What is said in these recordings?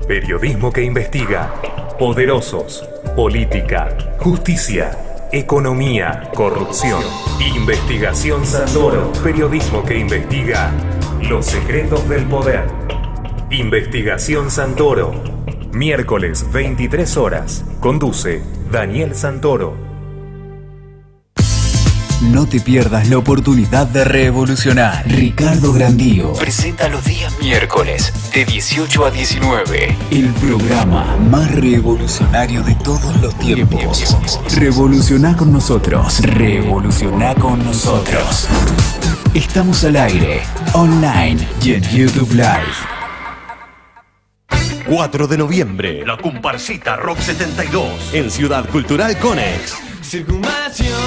Periodismo que investiga. Poderosos. Política. Justicia. Economía. Corrupción. Investigación Santoro. Periodismo que investiga los secretos del poder. Investigación Santoro. Miércoles 23 horas. Conduce Daniel Santoro. No te pierdas la oportunidad de revolucionar. Ricardo Grandío presenta los días miércoles de 18 a 19 el programa más revolucionario de todos los tiempos. Revolucioná con nosotros. Revolucioná con nosotros. Estamos al aire, online y en YouTube Live. 4 de noviembre, la comparsita Rock 72 en Ciudad Cultural Conex. Circunvalación.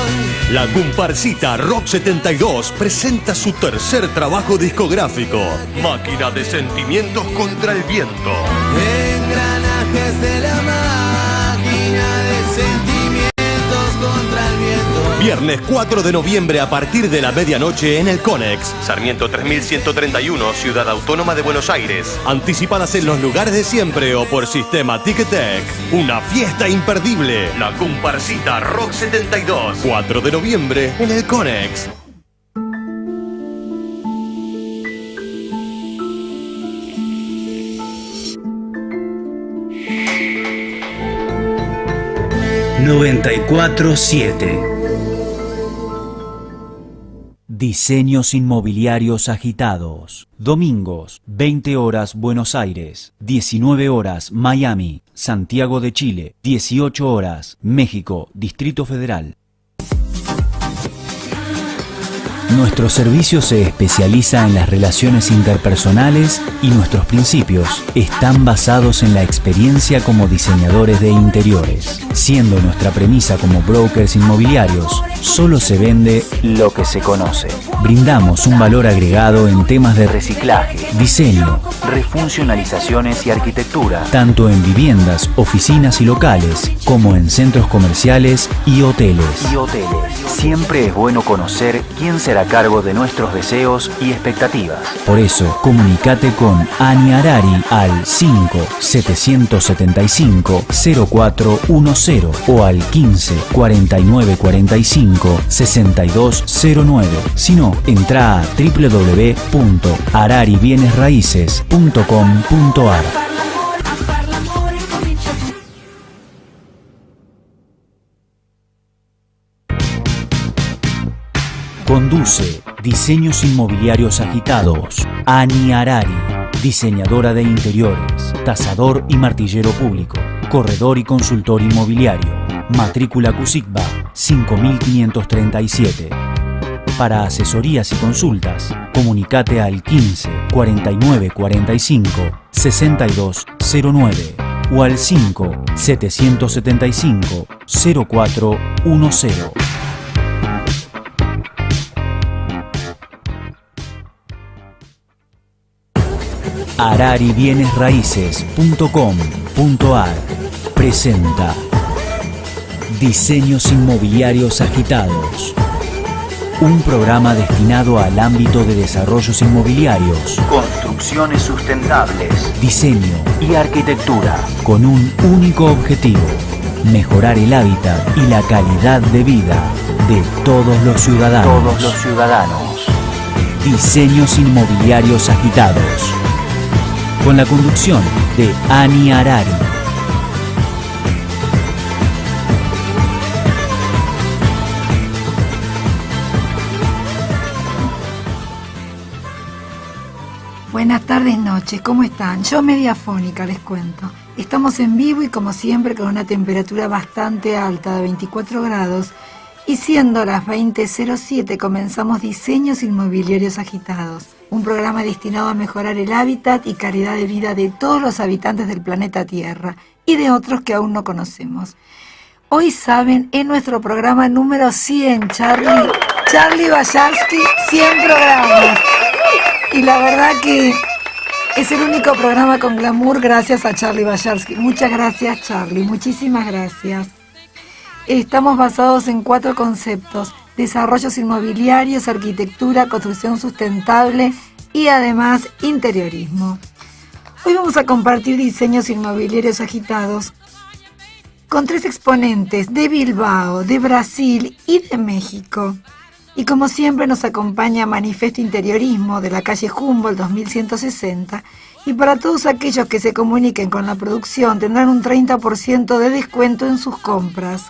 La comparsita Rock 72 presenta su tercer trabajo discográfico, Máquina de Sentimientos contra el Viento. Engranajes de la máquina de sentimientos contra el viento. Viernes 4 de noviembre a partir de la medianoche en el Conex, Sarmiento 3131, Ciudad Autónoma de Buenos Aires. Anticipadas en los lugares de siempre o por sistema Ticketek. Una fiesta imperdible. La comparsita Rock 72. 4 de noviembre en el Conex. ...94.7 Diseños inmobiliarios agitados. Domingos, 20 horas Buenos Aires, 19 horas Miami, Santiago de Chile, 18 horas México, Distrito Federal. Nuestro servicio se especializa en las relaciones interpersonales y nuestros principios están basados en la experiencia como diseñadores de interiores. Siendo nuestra premisa como brokers inmobiliarios, solo se vende lo que se conoce. Brindamos un valor agregado en temas de reciclaje, diseño, refuncionalizaciones y arquitectura, tanto en viviendas, oficinas y locales, como en centros comerciales y hoteles. Siempre es bueno conocer quién será a cargo de nuestros deseos y expectativas. Por eso, comunícate con Ani Arari al 5-775-0410 o al 15-4945-6209. Si no, entra a www.araribienesraices.com.ar. Conduce Diseños Inmobiliarios Agitados, Ani Arari, diseñadora de interiores, tasador y martillero público, corredor y consultor inmobiliario, matrícula CUSICBA 5537. Para asesorías y consultas, comunicate al 15 49 45 6209 o al 5 775 0410. araribienesraices.com.ar presenta Diseños Inmobiliarios Agitados, un programa destinado al ámbito de desarrollos inmobiliarios, construcciones sustentables, diseño y arquitectura, con un único objetivo: mejorar el hábitat y la calidad de vida de todos los ciudadanos. Diseños Inmobiliarios Agitados, con la conducción de Ani Arari. Buenas tardes, noches, ¿cómo están? Yo media afónica, les cuento. Estamos en vivo y como siempre con una temperatura bastante alta de 24 grados y siendo las 20:07 comenzamos Diseños Inmobiliarios Agitados, un programa destinado a mejorar el hábitat y calidad de vida de todos los habitantes del planeta Tierra y de otros que aún no conocemos. Hoy saben, en nuestro programa número 100, Charlie Bayarsky, 100 programas. Y la verdad que es el único programa con glamour gracias a Charlie Bayarsky. Muchas gracias, Charlie, muchísimas gracias. Estamos basados en 4 conceptos: desarrollos inmobiliarios, arquitectura, construcción sustentable y además interiorismo. Hoy vamos a compartir diseños inmobiliarios agitados con 3 exponentes de Bilbao, de Brasil y de México. Y como siempre nos acompaña Manifiesto Interiorismo de la calle Humboldt 2160. Y para todos aquellos que se comuniquen con la producción tendrán un 30% de descuento en sus compras.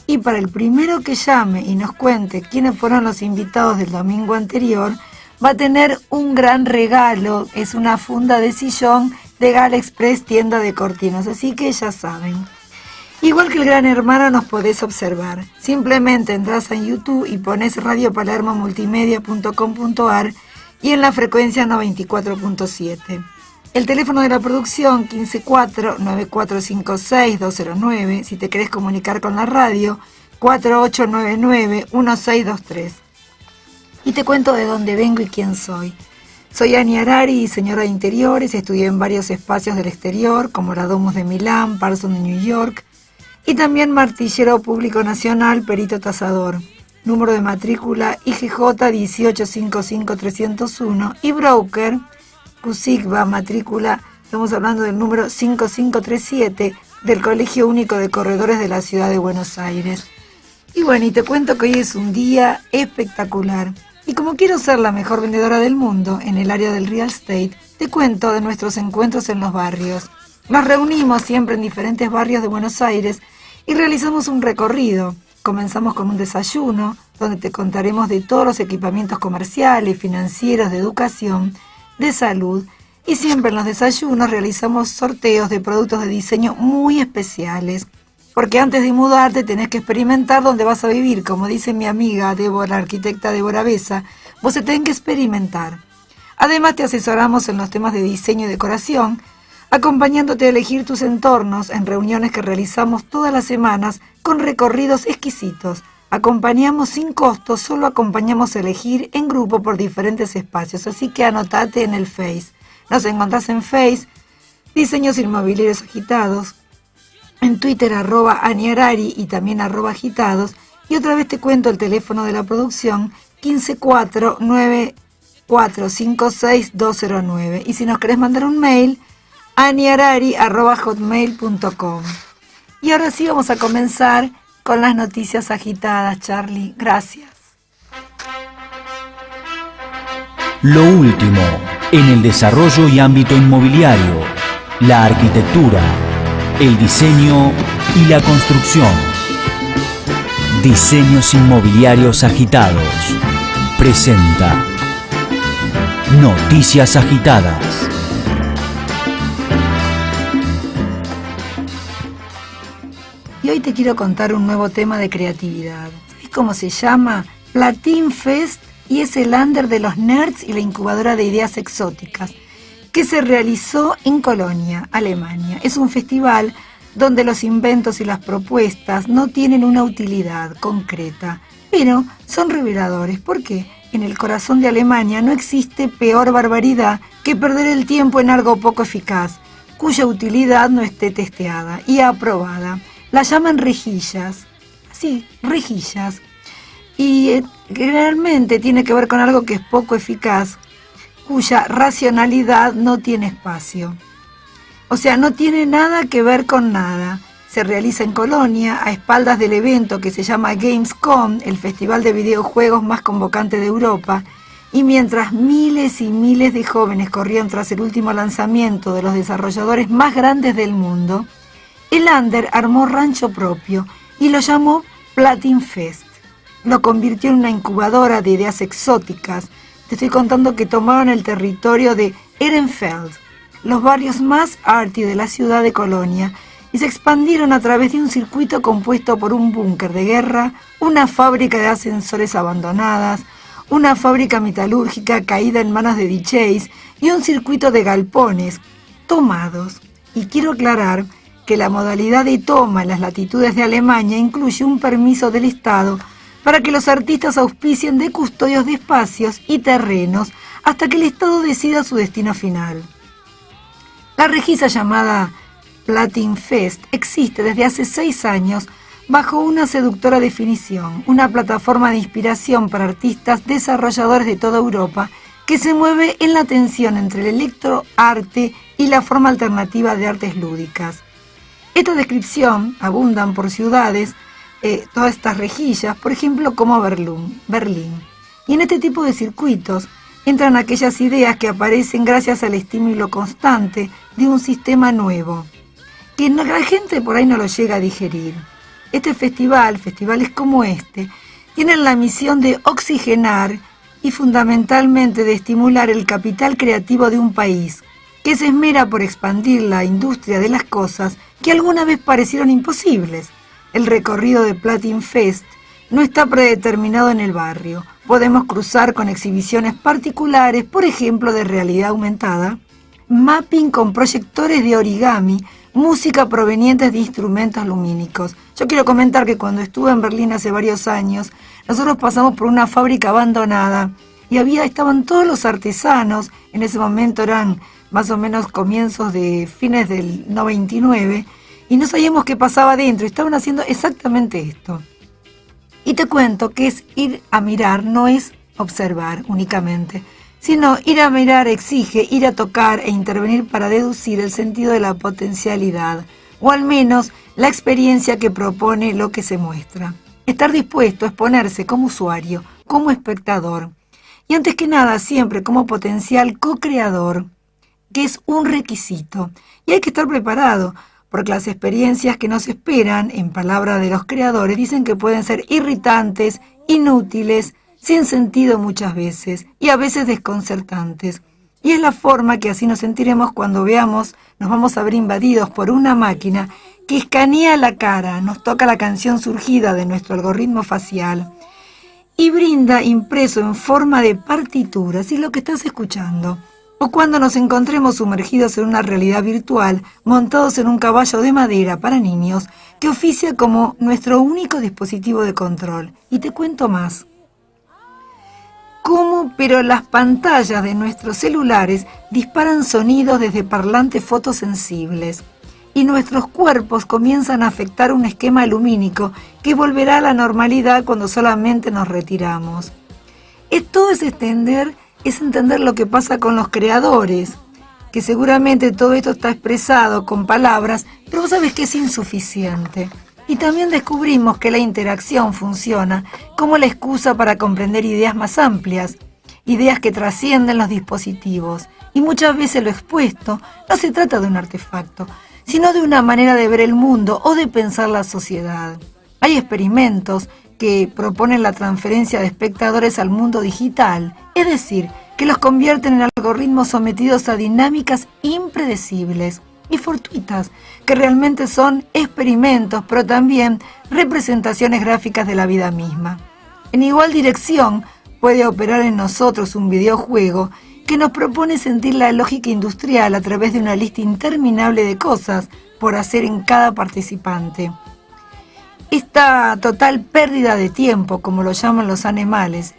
Y para el primero que llame y nos cuente quiénes fueron los invitados del domingo anterior, va a tener un gran regalo. Es una funda de sillón de Gala Express, tienda de cortinas. Así que ya saben. Igual que el Gran Hermano nos podés observar. Simplemente entras en YouTube y pones radiopalermomultimedia.com.ar y en la frecuencia 94.7. El teléfono de la producción 154-9456-209. Si te querés comunicar con la radio, 4899-1623. Y te cuento de dónde vengo y quién soy. Soy Ani Arari, diseñadora de interiores. Estudié en varios espacios del exterior, como la Domus de Milán, Parsons de New York. Y también martillero público nacional, perito tasador. Número de matrícula IGJ 1855301 y broker CUSIGBA, matrícula, estamos hablando del número 5537 del Colegio Único de Corredores de la Ciudad de Buenos Aires. Y bueno, y te cuento que hoy es un día espectacular. Y como quiero ser la mejor vendedora del mundo en el área del real estate, te cuento de nuestros encuentros en los barrios. Nos reunimos siempre en diferentes barrios de Buenos Aires y realizamos un recorrido. Comenzamos con un desayuno, donde te contaremos de todos los equipamientos comerciales, financieros, de educación, de salud. Y siempre en los desayunos realizamos sorteos de productos de diseño muy especiales. Porque antes de mudarte tenés que experimentar dónde vas a vivir. Como dice mi amiga Débora, arquitecta Débora Besa, vos se tenés que experimentar. Además te asesoramos en los temas de diseño y decoración, acompañándote a elegir tus entornos en reuniones que realizamos todas las semanas con recorridos exquisitos. Acompañamos sin costo, solo acompañamos a elegir en grupo por diferentes espacios. Así que anotate en el Face. Nos encontrás en Face, Diseños Inmobiliarios Agitados, en Twitter @aniarari y también @agitados. Y otra vez te cuento el teléfono de la producción 154-9456-209. Y si nos querés mandar un mail, aniarari@hotmail.com. Y ahora sí vamos a comenzar con las noticias agitadas, Charlie. Gracias. Lo último en el desarrollo y ámbito inmobiliario, la arquitectura, el diseño y la construcción. Diseños Inmobiliarios Agitados presenta Noticias Agitadas. Y hoy te quiero contar un nuevo tema de creatividad. ¿Sabes cómo se llama? Platin Fest, y es el under de los nerds y la incubadora de ideas exóticas, que se realizó en Colonia, Alemania. Es un festival donde los inventos y las propuestas no tienen una utilidad concreta, pero son reveladores. ¿Por qué? En el corazón de Alemania no existe peor barbaridad que perder el tiempo en algo poco eficaz, cuya utilidad no esté testeada y aprobada. La llaman rejillas, sí, rejillas, y generalmente tiene que ver con algo que es poco eficaz, cuya racionalidad no tiene espacio. O sea, no tiene nada que ver con nada. Se realiza en Colonia, a espaldas del evento que se llama Gamescom, el festival de videojuegos más convocante de Europa, y mientras miles y miles de jóvenes corrían tras el último lanzamiento de los desarrolladores más grandes del mundo, el Under armó rancho propio y lo llamó Platin Fest. Lo convirtió en una incubadora de ideas exóticas. Te estoy contando que tomaron el territorio de Ehrenfeld, los barrios más arty de la ciudad de Colonia, y se expandieron a través de un circuito compuesto por un búnker de guerra, una fábrica de ascensores abandonadas, una fábrica metalúrgica caída en manos de DJs y un circuito de galpones tomados. Y quiero aclarar que la modalidad de toma en las latitudes de Alemania incluye un permiso del Estado para que los artistas auspicien de custodios de espacios y terrenos hasta que el Estado decida su destino final. La rejilla llamada Platin Fest existe desde hace 6 años bajo una seductora definición, una plataforma de inspiración para artistas desarrolladores de toda Europa que se mueve en la tensión entre el electroarte y la forma alternativa de artes lúdicas. Esta descripción abundan por ciudades, todas estas rejillas, por ejemplo, como Berlín. Y en este tipo de circuitos entran aquellas ideas que aparecen gracias al estímulo constante de un sistema nuevo, que la gente por ahí no lo llega a digerir. Este festivales como este, tienen la misión de oxigenar y fundamentalmente de estimular el capital creativo de un país, que se esmera por expandir la industria de las cosas que alguna vez parecieron imposibles. El recorrido de Platin Fest no está predeterminado en el barrio. Podemos cruzar con exhibiciones particulares, por ejemplo, de realidad aumentada, mapping con proyectores de origami, música provenientes de instrumentos lumínicos. Yo quiero comentar que cuando estuve en Berlín hace varios años, nosotros pasamos por una fábrica abandonada y estaban todos los artesanos, en ese momento eran más o menos comienzos de fines del 99, y no sabíamos qué pasaba adentro, estaban haciendo exactamente esto. Y te cuento que es ir a mirar, no es observar únicamente, sino ir a mirar exige ir a tocar e intervenir para deducir el sentido de la potencialidad, o al menos la experiencia que propone lo que se muestra. Estar dispuesto a exponerse como usuario, como espectador, y antes que nada siempre como potencial co-creador, que es un requisito, y hay que estar preparado, porque las experiencias que nos esperan, en palabras de los creadores, dicen que pueden ser irritantes, inútiles, sin sentido muchas veces, y a veces desconcertantes. Y es la forma que así nos sentiremos cuando nos vamos a ver invadidos por una máquina que escanea la cara, nos toca la canción surgida de nuestro algoritmo facial y brinda impreso en forma de partitura, si lo que estás escuchando. O cuando nos encontremos sumergidos en una realidad virtual, montados en un caballo de madera para niños, que oficia como nuestro único dispositivo de control. Y te cuento más. Pero las pantallas de nuestros celulares disparan sonidos desde parlantes fotosensibles y nuestros cuerpos comienzan a afectar un esquema lumínico que volverá a la normalidad cuando solamente nos retiramos. Esto es entender lo que pasa con los creadores, que seguramente todo esto está expresado con palabras, pero vos sabés que es insuficiente. Y también descubrimos que la interacción funciona como la excusa para comprender ideas más amplias, ideas que trascienden los dispositivos. Y muchas veces lo expuesto no se trata de un artefacto, sino de una manera de ver el mundo o de pensar la sociedad. Hay experimentos que proponen la transferencia de espectadores al mundo digital, es decir, que los convierten en algoritmos sometidos a dinámicas impredecibles y fortuitas, que realmente son experimentos, pero también representaciones gráficas de la vida misma. En igual dirección puede operar en nosotros un videojuego que nos propone sentir la lógica industrial a través de una lista interminable de cosas por hacer en cada participante. Esta total pérdida de tiempo, como lo llaman los alemanes,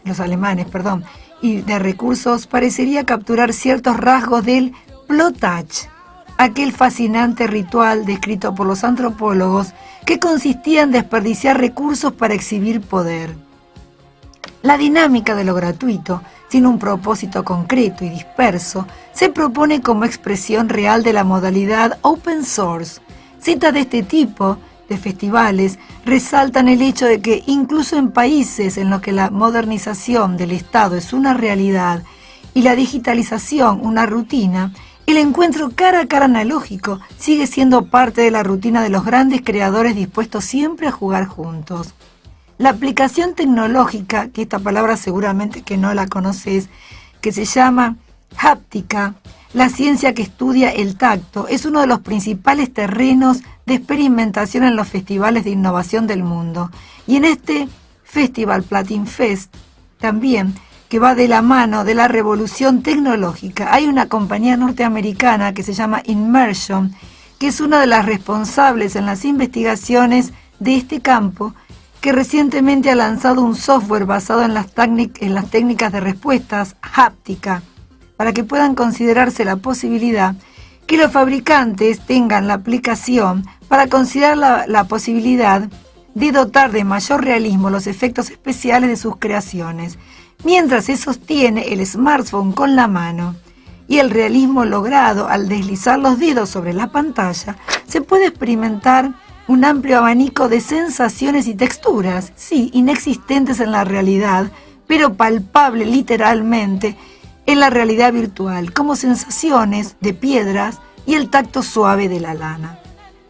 y de recursos, parecería capturar ciertos rasgos del Plotach, aquel fascinante ritual descrito por los antropólogos que consistía en desperdiciar recursos para exhibir poder. La dinámica de lo gratuito, sin un propósito concreto y disperso, se propone como expresión real de la modalidad open source. Citas de este tipo de festivales resaltan el hecho de que incluso en países en los que la modernización del Estado es una realidad y la digitalización una rutina, el encuentro cara a cara analógico sigue siendo parte de la rutina de los grandes creadores dispuestos siempre a jugar juntos. La aplicación tecnológica, que esta palabra seguramente que no la conoces, que se llama háptica, la ciencia que estudia el tacto, es uno de los principales terrenos de experimentación en los festivales de innovación del mundo. Y en este festival Platin Fest también, que va de la mano de la revolución tecnológica, hay una compañía norteamericana que se llama Immersion, que es una de las responsables en las investigaciones de este campo, que recientemente ha lanzado un software basado en las técnicas de respuestas háptica, para que puedan considerarse la posibilidad que los fabricantes tengan la aplicación para considerar la posibilidad de dotar de mayor realismo los efectos especiales de sus creaciones, mientras se sostiene el smartphone con la mano. y el realismo logrado al deslizar los dedos sobre la pantalla, se puede experimentar un amplio abanico de sensaciones y texturas, sí, inexistentes en la realidad, pero palpable literalmente en la realidad virtual, como sensaciones de piedras y el tacto suave de la lana.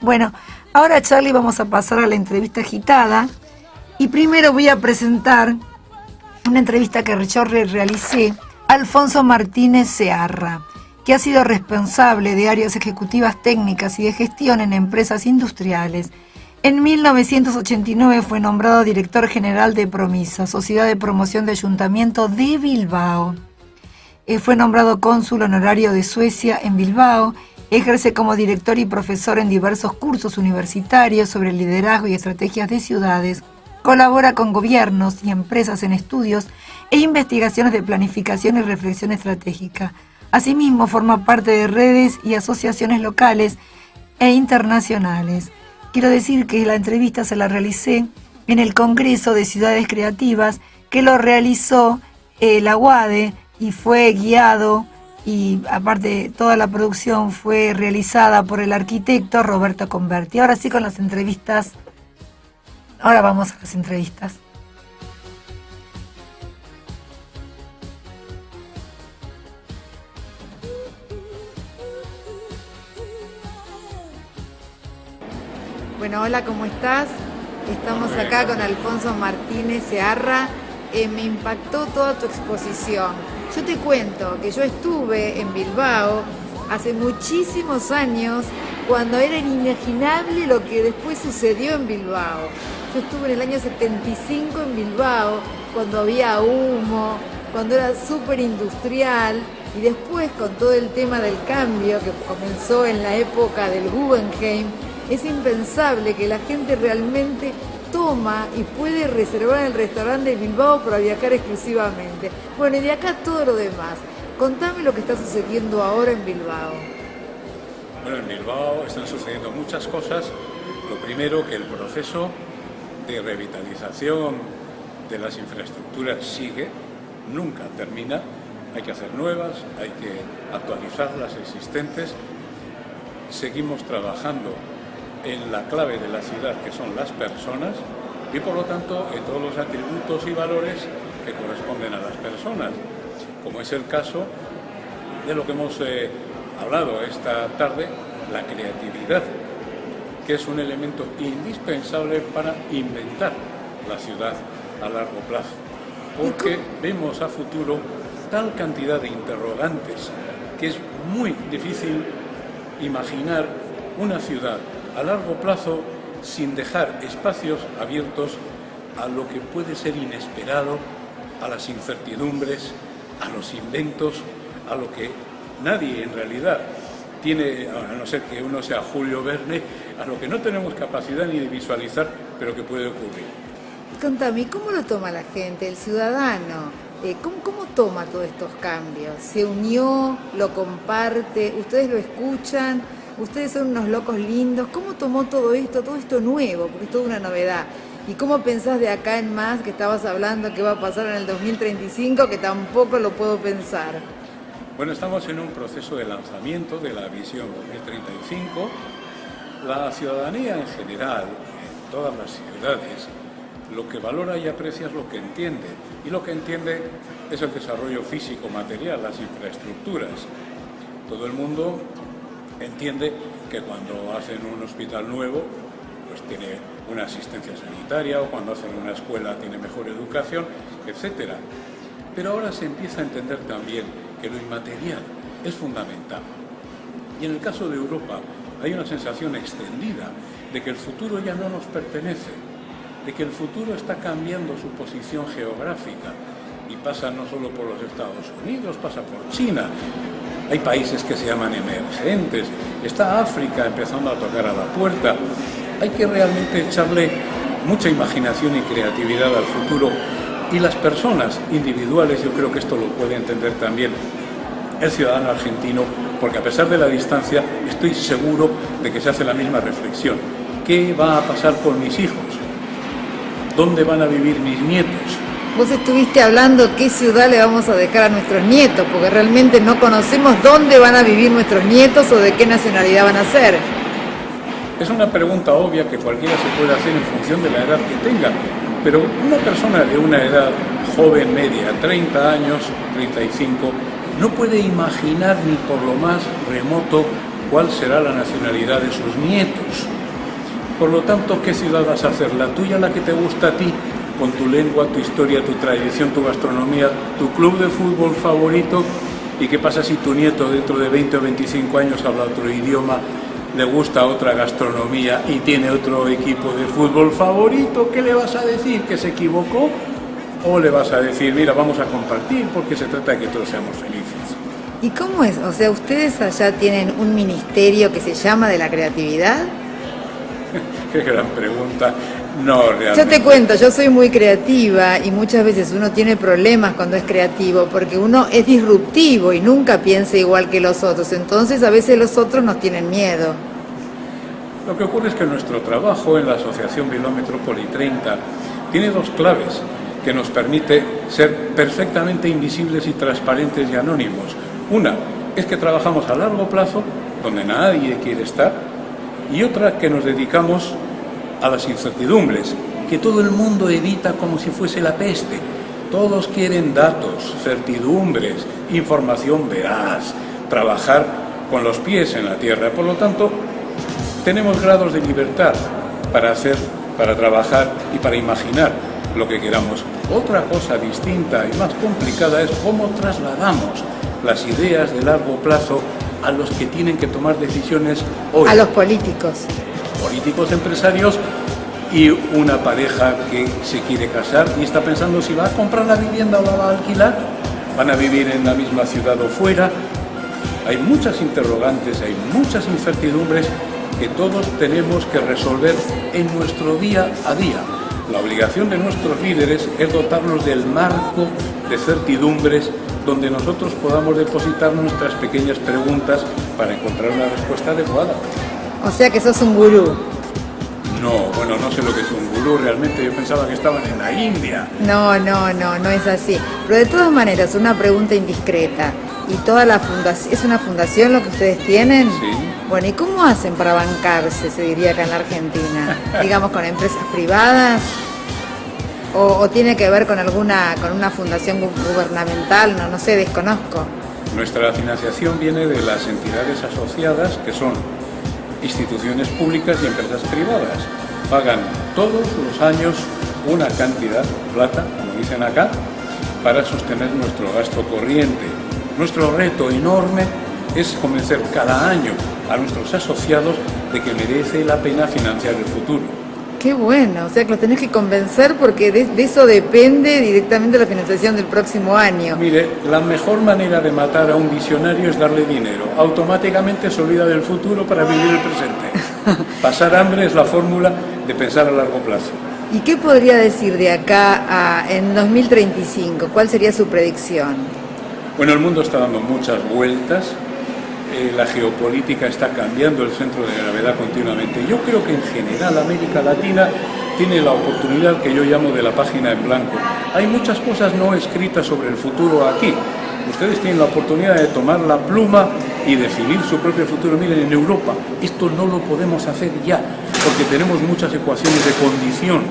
Bueno, ahora, Charlie, vamos a pasar a la entrevista agitada, y primero voy a presentar una entrevista que yo realicé a Alfonso Martínez Searra, que ha sido responsable de áreas ejecutivas técnicas y de gestión en empresas industriales. En 1989 fue nombrado director general de Promisa, Sociedad de Promoción de Ayuntamiento de Bilbao. Fue nombrado cónsul honorario de Suecia en Bilbao. Ejerce como director y profesor en diversos cursos universitarios sobre liderazgo y estrategias de ciudades. Colabora con gobiernos y empresas en estudios e investigaciones de planificación y reflexión estratégica. Asimismo, forma parte de redes y asociaciones locales e internacionales. Quiero decir que la entrevista se la realicé en el Congreso de Ciudades Creativas, que lo realizó la UADE y fue guiado, y aparte toda la producción fue realizada por el arquitecto Roberto Converti. Ahora sí, con las entrevistas. Ahora vamos a las entrevistas. Bueno, hola, ¿cómo estás? Estamos acá con Alfonso Martínez Searra. Me impactó toda tu exposición. Yo te cuento que yo estuve en Bilbao hace muchísimos años, cuando era inimaginable lo que después sucedió en Bilbao. Yo estuve en el año 75 en Bilbao, cuando había humo, cuando era súper industrial, y después con todo el tema del cambio que comenzó en la época del Guggenheim, es impensable que la gente realmente toma y puede reservar el restaurante de Bilbao para viajar exclusivamente. Bueno, y de acá todo lo demás. Contame lo que está sucediendo ahora en Bilbao. Bueno, en Bilbao están sucediendo muchas cosas. Lo primero, que el proceso de revitalización de las infraestructuras sigue, nunca termina. Hay que hacer nuevas, hay que actualizar las existentes. Seguimos trabajando en la clave de la ciudad, que son las personas, y por lo tanto en todos los atributos y valores que corresponden a las personas, como es el caso de lo que hemos hablado esta tarde, la creatividad, que es un elemento indispensable para inventar la ciudad a largo plazo, porque vemos a futuro tal cantidad de interrogantes que es muy difícil imaginar una ciudad a largo plazo sin dejar espacios abiertos a lo que puede ser inesperado, a las incertidumbres, a los inventos, a lo que nadie en realidad tiene, a no ser que uno sea Julio Verne, a lo que no tenemos capacidad ni de visualizar, pero que puede ocurrir. Contame, ¿cómo lo toma la gente, el ciudadano? ¿Cómo toma todos estos cambios? ¿Se unió? ¿Lo comparte? ¿Ustedes lo escuchan? Ustedes son unos locos lindos. ¿Cómo tomó todo esto nuevo? Porque es toda una novedad. ¿Y cómo pensás de acá en más, que estabas hablando que va a pasar en el 2035, que tampoco lo puedo pensar? Bueno, estamos en un proceso de lanzamiento de la visión 2035. La ciudadanía en general, en todas las ciudades, lo que valora y aprecia es lo que entiende. Y lo que entiende es el desarrollo físico, material, las infraestructuras. Todo el mundo entiende que cuando hacen un hospital nuevo, pues tiene una asistencia sanitaria, o cuando hacen una escuela tiene mejor educación, etc. Pero ahora se empieza a entender también que lo inmaterial es fundamental. Y en el caso de Europa hay una sensación extendida de que el futuro ya no nos pertenece, de que el futuro está cambiando su posición geográfica y pasa no solo por los Estados Unidos, pasa por China. Hay países que se llaman emergentes, está África empezando a tocar a la puerta. Hay que realmente echarle mucha imaginación y creatividad al futuro, y las personas individuales, yo creo que esto lo puede entender también el ciudadano argentino, porque a pesar de la distancia estoy seguro de que se hace la misma reflexión. ¿Qué va a pasar con mis hijos? ¿Dónde van a vivir mis nietos? Vos estuviste hablando qué ciudad le vamos a dejar a nuestros nietos, porque realmente no conocemos dónde van a vivir nuestros nietos o de qué nacionalidad van a ser. Es una pregunta obvia que cualquiera se puede hacer en función de la edad que tenga, pero una persona de una edad joven, media, 30 años, 35, no puede imaginar ni por lo más remoto cuál será la nacionalidad de sus nietos. Por lo tanto, ¿qué ciudad vas a hacer? ¿La tuya, la que te gusta a ti? Con tu lengua, tu historia, tu tradición, tu gastronomía, tu club de fútbol favorito. ¿Y qué pasa si tu nieto dentro de 20 o 25 años habla otro idioma, le gusta otra gastronomía y tiene otro equipo de fútbol favorito? ¿Qué le vas a decir? ¿Que se equivocó? ¿O le vas a decir, mira, vamos a compartir porque se trata de que todos seamos felices? ¿Y cómo es? O sea, ¿ustedes allá tienen un ministerio que se llama de la creatividad? Qué gran pregunta. No, realmente. Yo te cuento, yo soy muy creativa y muchas veces uno tiene problemas cuando es creativo porque uno es disruptivo y nunca piensa igual que los otros. Entonces a veces los otros nos tienen miedo. Lo que ocurre es que nuestro trabajo en la Asociación Bilbao Metrópoli 30 tiene dos claves que nos permite ser perfectamente invisibles y transparentes y anónimos. Una es que trabajamos a largo plazo, donde nadie quiere estar, y otra que nos dedicamos a las incertidumbres, que todo el mundo evita como si fuese la peste. Todos quieren datos, certidumbres, información veraz, trabajar con los pies en la tierra. Por lo tanto, tenemos grados de libertad para hacer, para trabajar y para imaginar lo que queramos. Otra cosa distinta y más complicada es cómo trasladamos las ideas de largo plazo a los que tienen que tomar decisiones hoy. A los políticos. Políticos, empresarios y una pareja que se quiere casar y está pensando si va a comprar la vivienda o la va a alquilar, van a vivir en la misma ciudad o fuera. Hay muchas interrogantes, hay muchas incertidumbres que todos tenemos que resolver en nuestro día a día. La obligación de nuestros líderes es dotarnos del marco de certidumbres donde nosotros podamos depositar nuestras pequeñas preguntas para encontrar una respuesta adecuada. O sea que sos un gurú. No, bueno, no sé lo que es un gurú, realmente yo pensaba que estaban en la India. No es así. Pero de todas maneras, una pregunta indiscreta. ¿Y toda la fundación, es una fundación lo que ustedes tienen? Sí. Bueno, ¿y cómo hacen para bancarse, se diría acá en la Argentina? Digamos, con empresas privadas, o tiene que ver con una fundación gubernamental, no sé, desconozco. Nuestra financiación viene de las entidades asociadas, que son instituciones públicas y empresas privadas. Pagan todos los años una cantidad de plata, como dicen acá, para sostener nuestro gasto corriente. Nuestro reto enorme es convencer cada año a nuestros asociados de que merece la pena financiar el futuro. Qué bueno, o sea que los tenés que convencer porque de eso depende directamente la financiación del próximo año. Mire, la mejor manera de matar a un visionario es darle dinero. Automáticamente se olvida del futuro para vivir el presente. Pasar hambre es la fórmula de pensar a largo plazo. ¿Y qué podría decir de acá en 2035? ¿Cuál sería su predicción? Bueno, el mundo está dando muchas vueltas. La geopolítica está cambiando el centro de gravedad continuamente. Yo creo que en general América Latina tiene la oportunidad que yo llamo de la página en blanco. Hay muchas cosas no escritas sobre el futuro aquí. Ustedes tienen la oportunidad de tomar la pluma y definir su propio futuro. Miren, en Europa esto no lo podemos hacer ya, porque tenemos muchas ecuaciones de condición,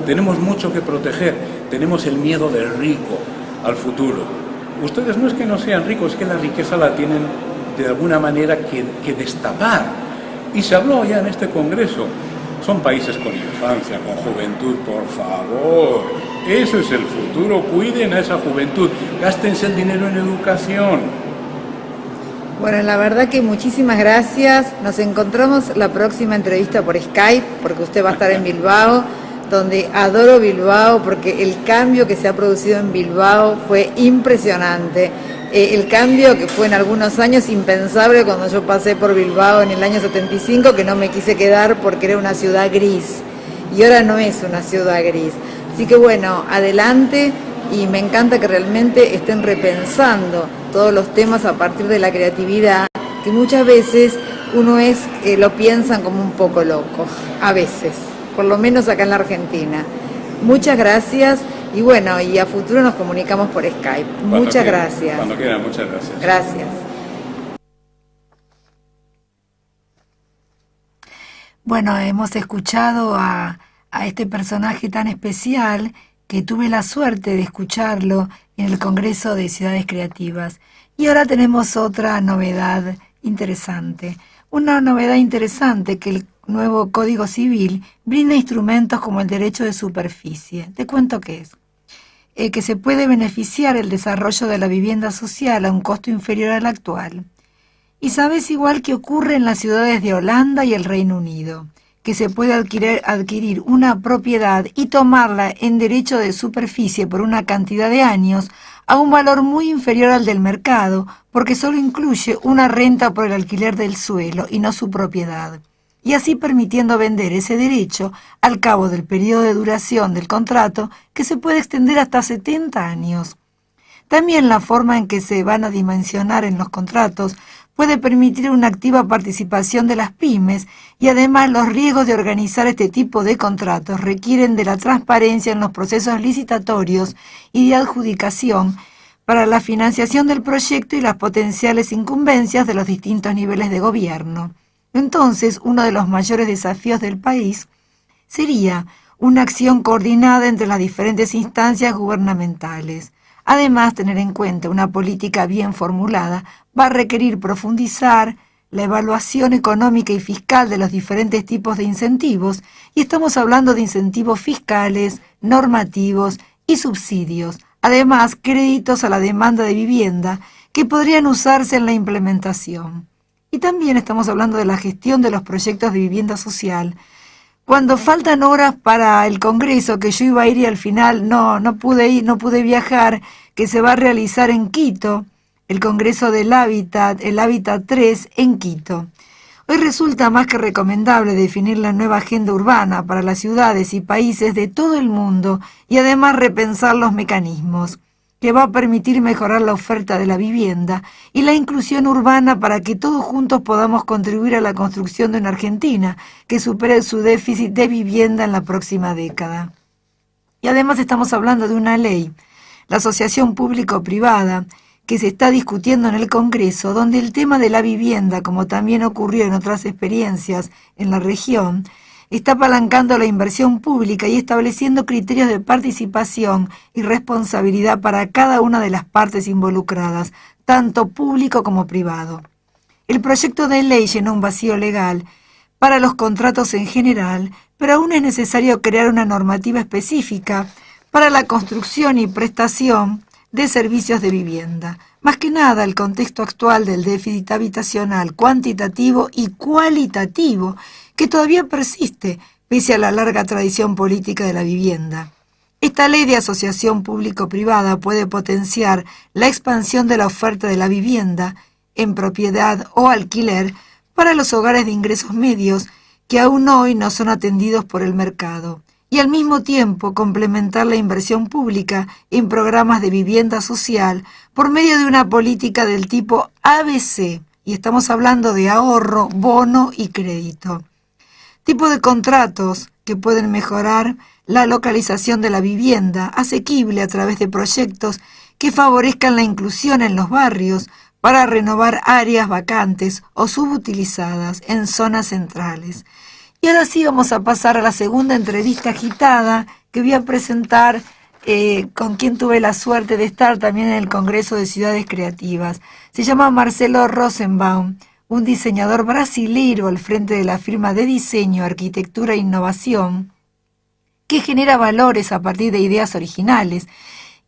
tenemos mucho que proteger, tenemos el miedo del rico al futuro. Ustedes no es que no sean ricos, es que la riqueza la tienen de alguna manera que destapar. Y se habló ya en este congreso. Son países con infancia, con juventud, por favor. Eso es el futuro. Cuiden a esa juventud. Gástense el dinero en educación. Bueno, la verdad que muchísimas gracias. Nos encontramos la próxima entrevista por Skype, porque usted va a estar en Bilbao, donde adoro Bilbao, porque el cambio que se ha producido en Bilbao fue impresionante. El cambio que fue en algunos años impensable cuando yo pasé por Bilbao en el año 75, que no me quise quedar porque era una ciudad gris, y ahora no es una ciudad gris. Así que bueno, adelante, y me encanta que realmente estén repensando todos los temas a partir de la creatividad, que muchas veces uno lo piensan como un poco loco, a veces, por lo menos acá en la Argentina. Muchas gracias Y bueno, y a futuro nos comunicamos por Skype. Muchas gracias. Cuando quieran, muchas gracias. Gracias. Bueno, hemos escuchado a este personaje tan especial que tuve la suerte de escucharlo en el Congreso de Ciudades Creativas. Y ahora tenemos otra novedad interesante. Una novedad interesante que el nuevo Código Civil brinda instrumentos como el derecho de superficie. Te cuento qué es. Que se puede beneficiar el desarrollo de la vivienda social a un costo inferior al actual. Y sabes igual que ocurre en las ciudades de Holanda y el Reino Unido, que se puede adquirir una propiedad y tomarla en derecho de superficie por una cantidad de años a un valor muy inferior al del mercado, porque solo incluye una renta por el alquiler del suelo y no su propiedad, y así permitiendo vender ese derecho al cabo del periodo de duración del contrato, que se puede extender hasta 70 años. También la forma en que se van a dimensionar en los contratos puede permitir una activa participación de las pymes, y además los riesgos de organizar este tipo de contratos requieren de la transparencia en los procesos licitatorios y de adjudicación para la financiación del proyecto y las potenciales incumbencias de los distintos niveles de gobierno. Entonces, uno de los mayores desafíos del país sería una acción coordinada entre las diferentes instancias gubernamentales. Además, tener en cuenta una política bien formulada va a requerir profundizar la evaluación económica y fiscal de los diferentes tipos de incentivos, y estamos hablando de incentivos fiscales, normativos y subsidios. Además, créditos a la demanda de vivienda que podrían usarse en la implementación. Y también estamos hablando de la gestión de los proyectos de vivienda social. Cuando faltan horas para el Congreso, que yo iba a ir y al final no pude ir, no pude viajar, que se va a realizar en Quito, el Congreso del Hábitat, el Hábitat 3 en Quito. Hoy resulta más que recomendable definir la nueva agenda urbana para las ciudades y países de todo el mundo y además repensar los mecanismos, que va a permitir mejorar la oferta de la vivienda y la inclusión urbana para que todos juntos podamos contribuir a la construcción de una Argentina que supere su déficit de vivienda en la próxima década. Y además estamos hablando de una ley, la asociación público-privada, que se está discutiendo en el Congreso, donde el tema de la vivienda, como también ocurrió en otras experiencias en la región, está apalancando la inversión pública y estableciendo criterios de participación y responsabilidad para cada una de las partes involucradas, tanto público como privado. El proyecto de ley llena un vacío legal para los contratos en general, pero aún es necesario crear una normativa específica para la construcción y prestación de servicios de vivienda. Más que nada, el contexto actual del déficit habitacional cuantitativo y cualitativo que todavía persiste pese a la larga tradición política de la vivienda. Esta ley de asociación público-privada puede potenciar la expansión de la oferta de la vivienda en propiedad o alquiler para los hogares de ingresos medios que aún hoy no son atendidos por el mercado, y al mismo tiempo complementar la inversión pública en programas de vivienda social por medio de una política del tipo ABC, y estamos hablando de ahorro, bono y crédito. Tipo de contratos que pueden mejorar la localización de la vivienda asequible a través de proyectos que favorezcan la inclusión en los barrios para renovar áreas vacantes o subutilizadas en zonas centrales. Y ahora sí vamos a pasar a la segunda entrevista agitada que voy a presentar con quien tuve la suerte de estar también en el Congreso de Ciudades Creativas. Se llama Marcelo Rosenbaum, un diseñador brasilero al frente de la firma de diseño, arquitectura e innovación, que genera valores a partir de ideas originales,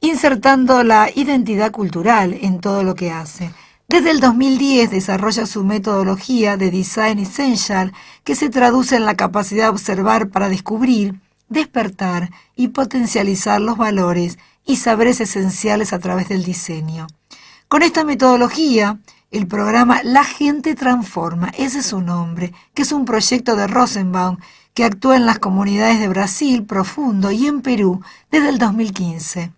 insertando la identidad cultural en todo lo que hace. Desde el 2010 desarrolla su metodología de Design Essential, que se traduce en la capacidad de observar para descubrir, despertar y potencializar los valores y saberes esenciales a través del diseño. Con esta metodología, el programa La Gente Transforma, ese es su nombre, que es un proyecto de Rosenbaum que actúa en las comunidades de Brasil profundo y en Perú desde el 2015.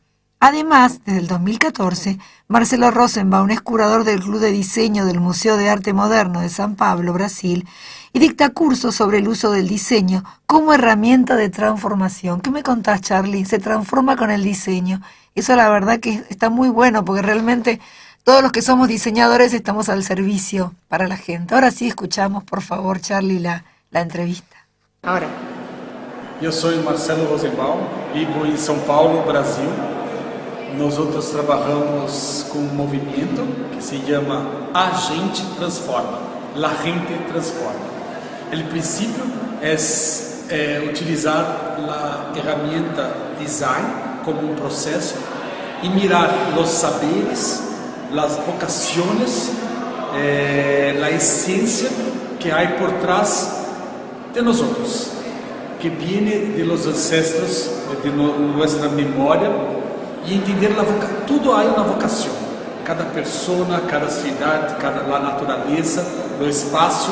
Además, desde el 2014, Marcelo Rosenbaum es curador del Club de Diseño del Museo de Arte Moderno de San Pablo, Brasil, y dicta cursos sobre el uso del diseño como herramienta de transformación. ¿Qué me contás, Charlie? Se transforma con el diseño. Eso la verdad que está muy bueno, porque realmente todos los que somos diseñadores estamos al servicio para la gente. Ahora sí escuchamos, por favor, Charlie, la entrevista. Ahora. Eu sou Marcelo Rosenbaum, vivo em São Paulo, Brasil. Nós trabalhamos com um movimento que se chama A Gente Transforma, La Gente Transforma. O princípio é utilizar a ferramenta design como um processo e mirar os saberes, as vocações, a essência que há por trás de nós outros, que vem de los ancestros, de nossa memória, e entender tudo há uma vocação. Cada pessoa, cada cidade, a natureza, o espaço.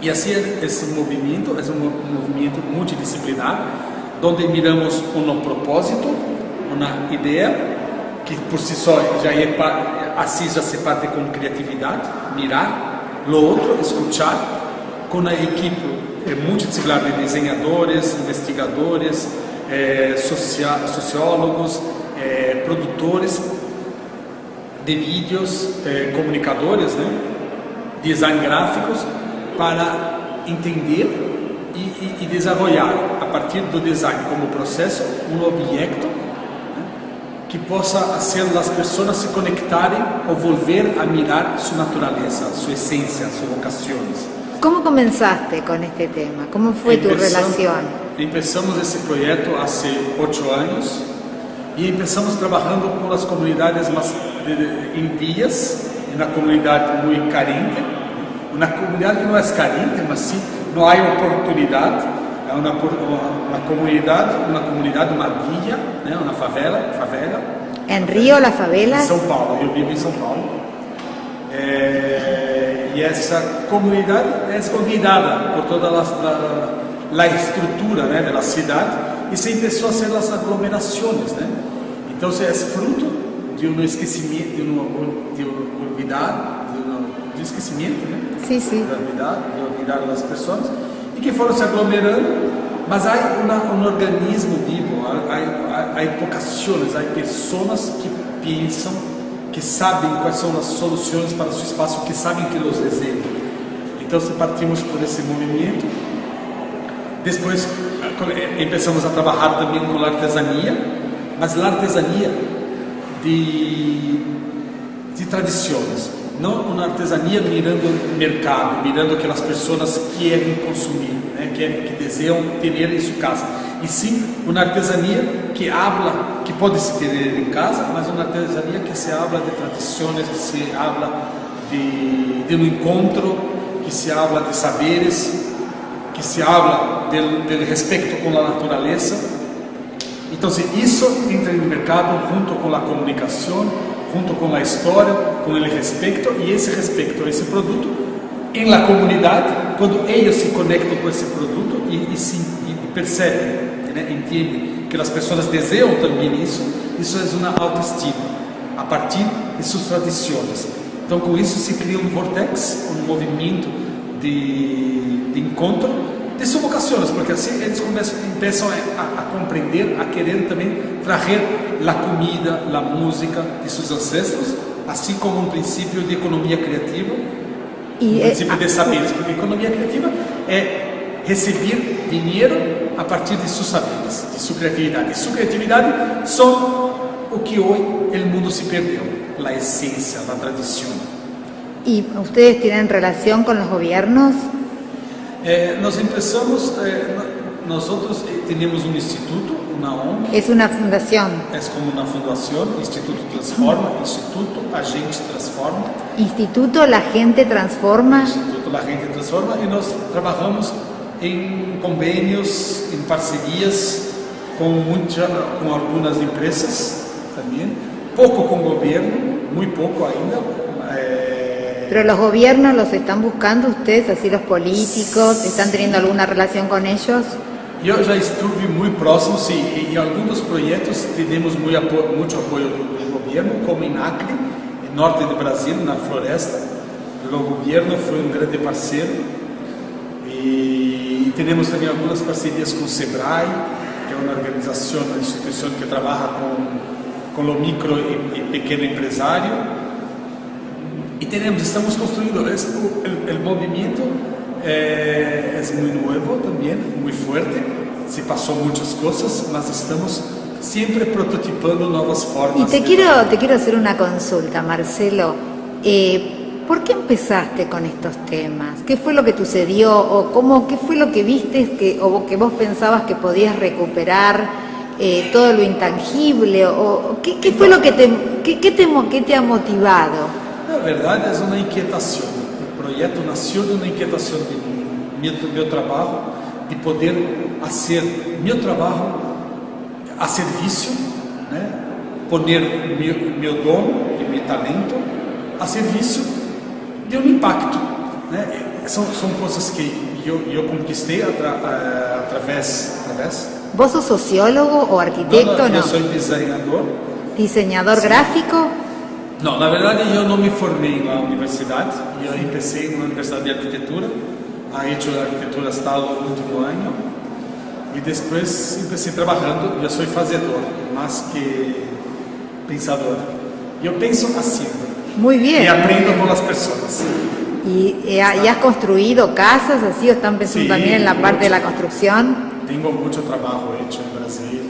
E assim esse movimento é um movimento multidisciplinar, onde miramos um propósito, uma ideia, que por si só assim já se parte com criatividade, mirar, o outro, escutar, com a equipe multidisciplinar de desenhadores, investigadores, sociólogos, produtores de vídeos, comunicadores, né? Design gráficos, para entender e desenvolver, a partir do design como processo, um objeto, né? Que possa fazer as pessoas se conectarem ou volver a mirar sua natureza, sua essência, suas vocações. ¿Cómo comenzaste con este tema? ¿Cómo fue tu relación? Empezamos esse projeto há 8 anos e começamos trabalhando com as comunidades mais indígenas, uma comunidade muito carente, uma comunidade que não é carente, mas sim não há oportunidade, é uma comunidade, uma vila, né, uma favela. ¿En Río, las favelas? Em São Paulo, eu vivo em São Paulo. E essa comunidade é convidada por toda a estrutura, né, da cidade, e se começou a ser as aglomerações, né? Então é fruto de um esquecimento, de esquecimento, né? Sim, sim. De olvidar das pessoas, e que foram se aglomerando, mas há um organismo vivo, há vocações, há pessoas que pensam, que sabem quais são as soluções para o seu espaço, que sabem que os desejam. Então, partimos por esse movimento. Depois, começamos a trabalhar também com a artesania, mas a artesania de tradições, não uma artesania mirando o mercado, mirando o que as pessoas querem consumir, né, que desejam ter em sua casa. E sim, uma artesania que habla, que pode se ter em casa, mas uma artesania que se habla de tradições, que se habla de um encontro, que se habla de saberes, que se habla do respeito com a natureza. Então, isso entra no mercado junto com a comunicação, junto com a história, com o respeito, e esse respeito a esse produto em la comunidade, quando eles se conectam com esse produto e percebem, né, entendem que as pessoas desejam também isso é uma autoestima, a partir de suas tradições. Então, com isso se cria um vortex, um movimento de encontro de suas vocações, porque assim eles começam a compreender, a querer também trazer a comida, a música de seus ancestros, assim como um princípio de economia criativa, um princípio de saberes, porque economia criativa é receber dinheiro a partir de seus saberes, de sua criatividade. E sua criatividade são o que hoje o mundo se perdeu, a essência, a tradição. ¿Y ustedes tienen relación con los gobiernos? Nós empezamos, nosotros tenemos un instituto, una ONG. Es una fundación. Es como una fundación, Instituto Transforma, Instituto A Gente Transforma. Instituto La Gente Transforma. Instituto La Gente Transforma, y nós trabajamos en convenios, en parcerias con algunas empresas también, poco con gobierno, muy poco ainda. Pero los gobiernos los están buscando ustedes, así los políticos, ¿están teniendo alguna relación con ellos? Eu já estive muito próximo, sim, em alguns projetos temos muito apoio do governo, como em Acre, no norte do Brasil, na floresta. O governo foi um grande parceiro e temos também algumas parcerias com o SEBRAE, que é uma organização, uma instituição que trabalha com o micro e pequeno empresário. E estamos construindo o movimento. É muito novo também, muito forte. Se passou muitas coisas, mas estamos sempre prototipando novas formas. Y te quiero hacer una consulta, Marcelo. ¿Por qué empezaste con estos temas? ¿Qué fue lo que sucedió? ¿O qué fue lo que viste que vos pensabas que podías recuperar? Todo lo intangible. ¿Qué fue lo que te ha motivado? Na verdade, é uma inquietação. O projeto nasceu de uma inquietação do meu trabalho, de poder fazer meu trabalho a serviço, né? Poner meu dom e meu talento a serviço de um impacto, né? São coisas que eu conquistei através. ¿Vos sos sociólogo o arquitecto? No, eu sou desenhador. ¿Diseñador gráfico? Não, na verdade eu não me formei na universidade. Eu comecei na Universidade de Arquitetura. A arquitetura está no último ano. E depois comecei trabalhando. Eu sou fazedor, mais que pensador. Eu penso assim. Muy bien. Y aprendo con las personas. ¿Y has construido casas así o están pensando también en la parte de la construcción? Tengo mucho trabajo hecho en Brasil,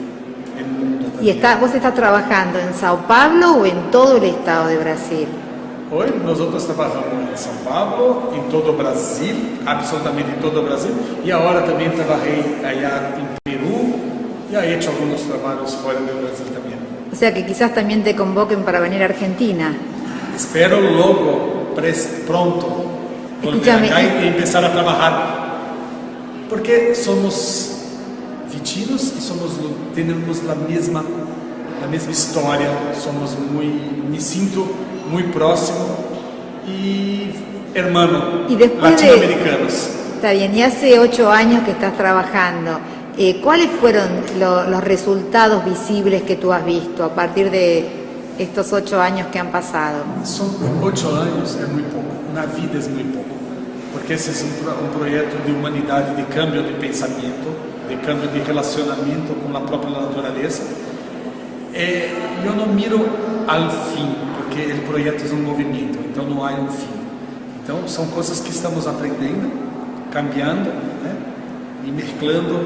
en el mundo también. ¿Y vos estás trabajando en Sao Paulo o en todo el estado de Brasil? Hoy nosotros trabajamos en São Paulo, en todo Brasil, absolutamente en todo Brasil. Y ahora también trabajé allá en Perú y he hecho algunos trabajos fuera de Brasil también. O sea que quizás también te convoquen para venir a Argentina. Espero logo, pronto, volver acá y empezar a trabajar. Porque somos vecinos y tenemos la misma historia, me siento muy próximo y hermano, y latinoamericanos. Está bien, y hace 8 años que estás trabajando. ¿Cuáles fueron los resultados visibles que tú has visto a partir de estos 8 años que han pasado? Son 8 años, es muy poco, una vida es muy poco, porque ese es un proyecto de humanidad, de cambio de pensamiento, de cambio de relacionamiento con la propia naturaleza. Yo no miro al fin, porque el proyecto es un movimiento, entonces no hay un fin. Entonces son cosas que estamos aprendiendo, cambiando, y mezclando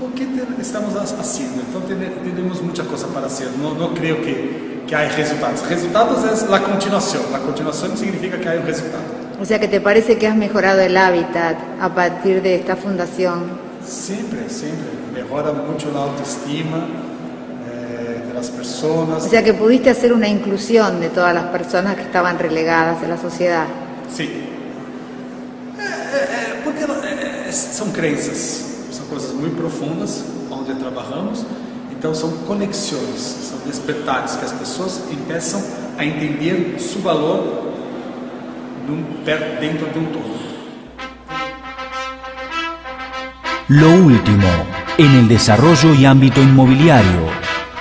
o que estamos haciendo. Entonces tenemos muchas cosas para hacer. No creo que hay resultados. Resultados es la continuación. La continuación significa que hay un resultado. O sea que te parece que has mejorado el hábitat a partir de esta fundación. Siempre. Mejora mucho la autoestima de las personas. O sea que pudiste hacer una inclusión de todas las personas que estaban relegadas en la sociedad. Sí. Porque son creencias. São coisas muito profundas onde trabalhamos, então são conexões, são despertares que as pessoas começam a entender seu valor dentro de um todo. Lo último en el desarrollo y ámbito inmobiliario,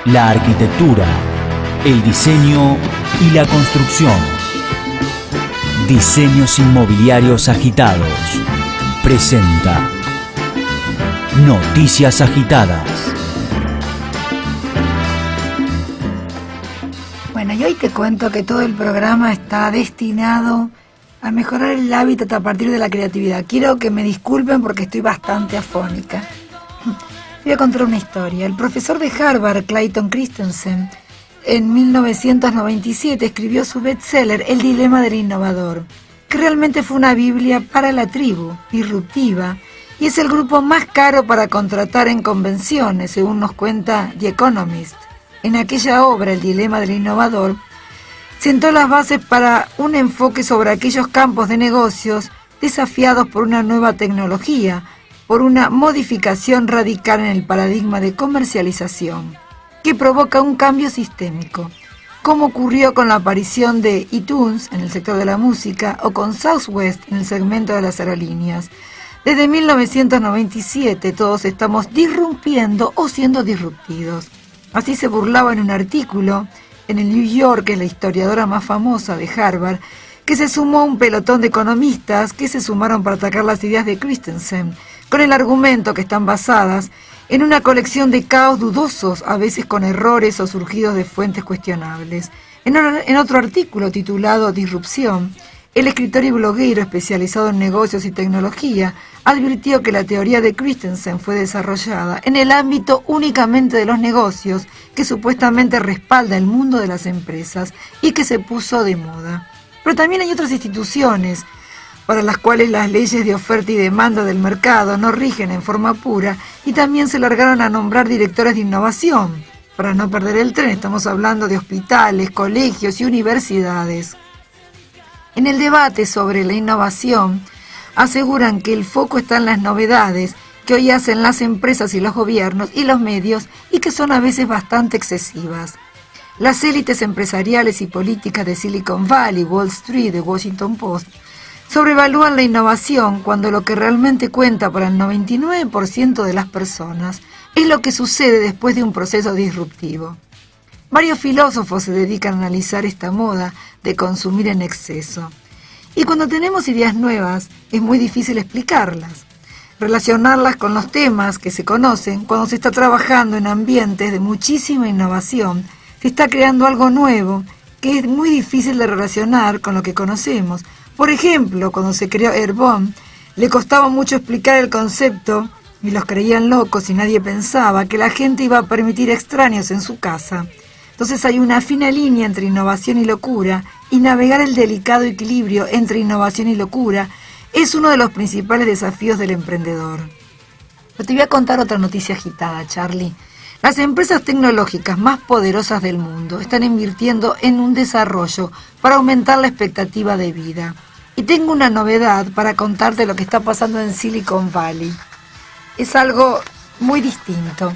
la arquitectura, el diseño y la construcción. Diseños Inmobiliarios Agitados presenta Noticias Agitadas. Bueno, y hoy te cuento que todo el programa está destinado a mejorar el hábitat a partir de la creatividad. Quiero que me disculpen porque estoy bastante afónica. Voy a contar una historia. El profesor de Harvard, Clayton Christensen, en 1997 escribió su bestseller El dilema del innovador, que realmente fue una biblia para la tribu, disruptiva, y es el grupo más caro para contratar en convenciones, según nos cuenta The Economist. En aquella obra, El dilema del innovador, sentó las bases para un enfoque sobre aquellos campos de negocios desafiados por una nueva tecnología, por una modificación radical en el paradigma de comercialización, que provoca un cambio sistémico, como ocurrió con la aparición de iTunes en el sector de la música o con Southwest en el segmento de las aerolíneas. Desde 1997 todos estamos disrumpiendo o siendo disruptidos. Así se burlaba en un artículo en el New Yorker, la historiadora más famosa de Harvard, que se sumó a un pelotón de economistas que se sumaron para atacar las ideas de Christensen, con el argumento que están basadas en una colección de caos dudosos, a veces con errores o surgidos de fuentes cuestionables. En otro artículo titulado Disrupción, el escritor y bloguero especializado en negocios y tecnología advirtió que la teoría de Christensen fue desarrollada en el ámbito únicamente de los negocios, que supuestamente respalda el mundo de las empresas y que se puso de moda. Pero también hay otras instituciones para las cuales las leyes de oferta y demanda del mercado no rigen en forma pura y también se largaron a nombrar directores de innovación. Para no perder el tren, estamos hablando de hospitales, colegios y universidades. En el debate sobre la innovación, aseguran que el foco está en las novedades que hoy hacen las empresas y los gobiernos y los medios y que son a veces bastante excesivas. Las élites empresariales y políticas de Silicon Valley, Wall Street, The Washington Post, sobrevalúan la innovación cuando lo que realmente cuenta para el 99% de las personas es lo que sucede después de un proceso disruptivo. Varios filósofos se dedican a analizar esta moda de consumir en exceso. Y cuando tenemos ideas nuevas, es muy difícil explicarlas, relacionarlas con los temas que se conocen. Cuando se está trabajando en ambientes de muchísima innovación, se está creando algo nuevo que es muy difícil de relacionar con lo que conocemos. Por ejemplo, cuando se creó Airborne, le costaba mucho explicar el concepto y los creían locos y nadie pensaba que la gente iba a permitir extraños en su casa. Entonces hay una fina línea entre innovación y locura, y navegar el delicado equilibrio entre innovación y locura es uno de los principales desafíos del emprendedor. Pero te voy a contar otra noticia agitada, Charlie. Las empresas tecnológicas más poderosas del mundo están invirtiendo en un desarrollo para aumentar la expectativa de vida. Y tengo una novedad para contarte lo que está pasando en Silicon Valley. Es algo muy distinto,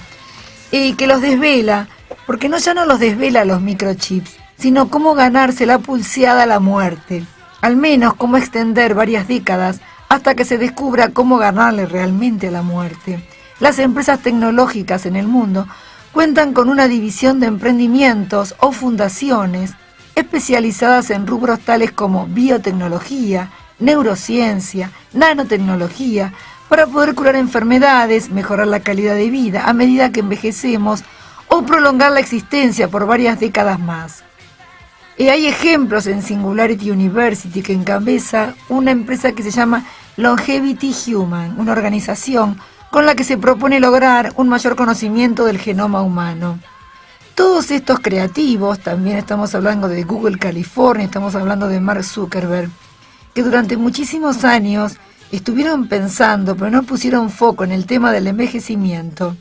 que los desvela, porque ya no los desvela los microchips, sino cómo ganarse la pulseada a la muerte. Al menos cómo extender varias décadas hasta que se descubra cómo ganarle realmente a la muerte. Las empresas tecnológicas en el mundo cuentan con una división de emprendimientos o fundaciones especializadas en rubros tales como biotecnología, neurociencia, nanotecnología, para poder curar enfermedades, mejorar la calidad de vida a medida que envejecemos o prolongar la existencia por varias décadas más. Hay ejemplos en Singularity University, que encabeza una empresa que se llama Longevity Human, una organización con la que se propone lograr un mayor conocimiento del genoma humano. Todos estos creativos, también estamos hablando de Google California, estamos hablando de Mark Zuckerberg, que durante muchísimos años estuvieron pensando, pero no pusieron foco en el tema del envejecimiento,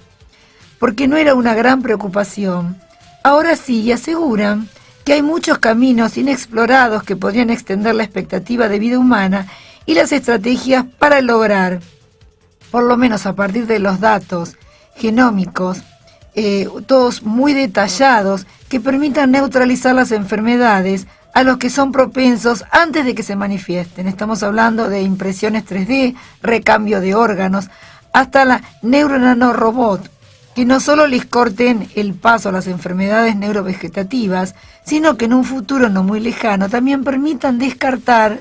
porque no era una gran preocupación. Ahora sí, y aseguran que hay muchos caminos inexplorados que podrían extender la expectativa de vida humana y las estrategias para lograr, por lo menos a partir de los datos genómicos, todos muy detallados, que permitan neutralizar las enfermedades a los que son propensos antes de que se manifiesten. Estamos hablando de impresiones 3D, recambio de órganos, hasta la neuronanorobot, que no solo les corten el paso a las enfermedades neurovegetativas, sino que en un futuro no muy lejano también permitan descargar,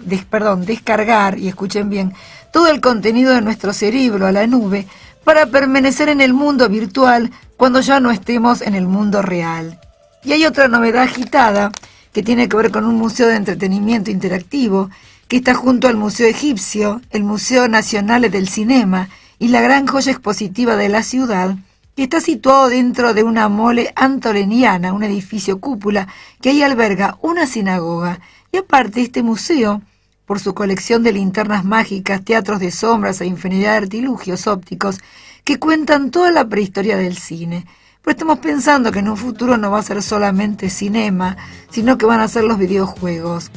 y escuchen bien, todo el contenido de nuestro cerebro a la nube para permanecer en el mundo virtual cuando ya no estemos en el mundo real. Y hay otra novedad agitada que tiene que ver con un museo de entretenimiento interactivo que está junto al Museo Egipcio, el Museo Nacional del Cinema y la gran joya expositiva de la ciudad, que está situado dentro de una mole antoleniana, un edificio cúpula que ahí alberga una sinagoga. Y aparte, este museo, por su colección de linternas mágicas, teatros de sombras e infinidad de artilugios ópticos que cuentan toda la prehistoria del cine. Pero estamos pensando que en un futuro no va a ser solamente cinema, sino que van a ser los videojuegos.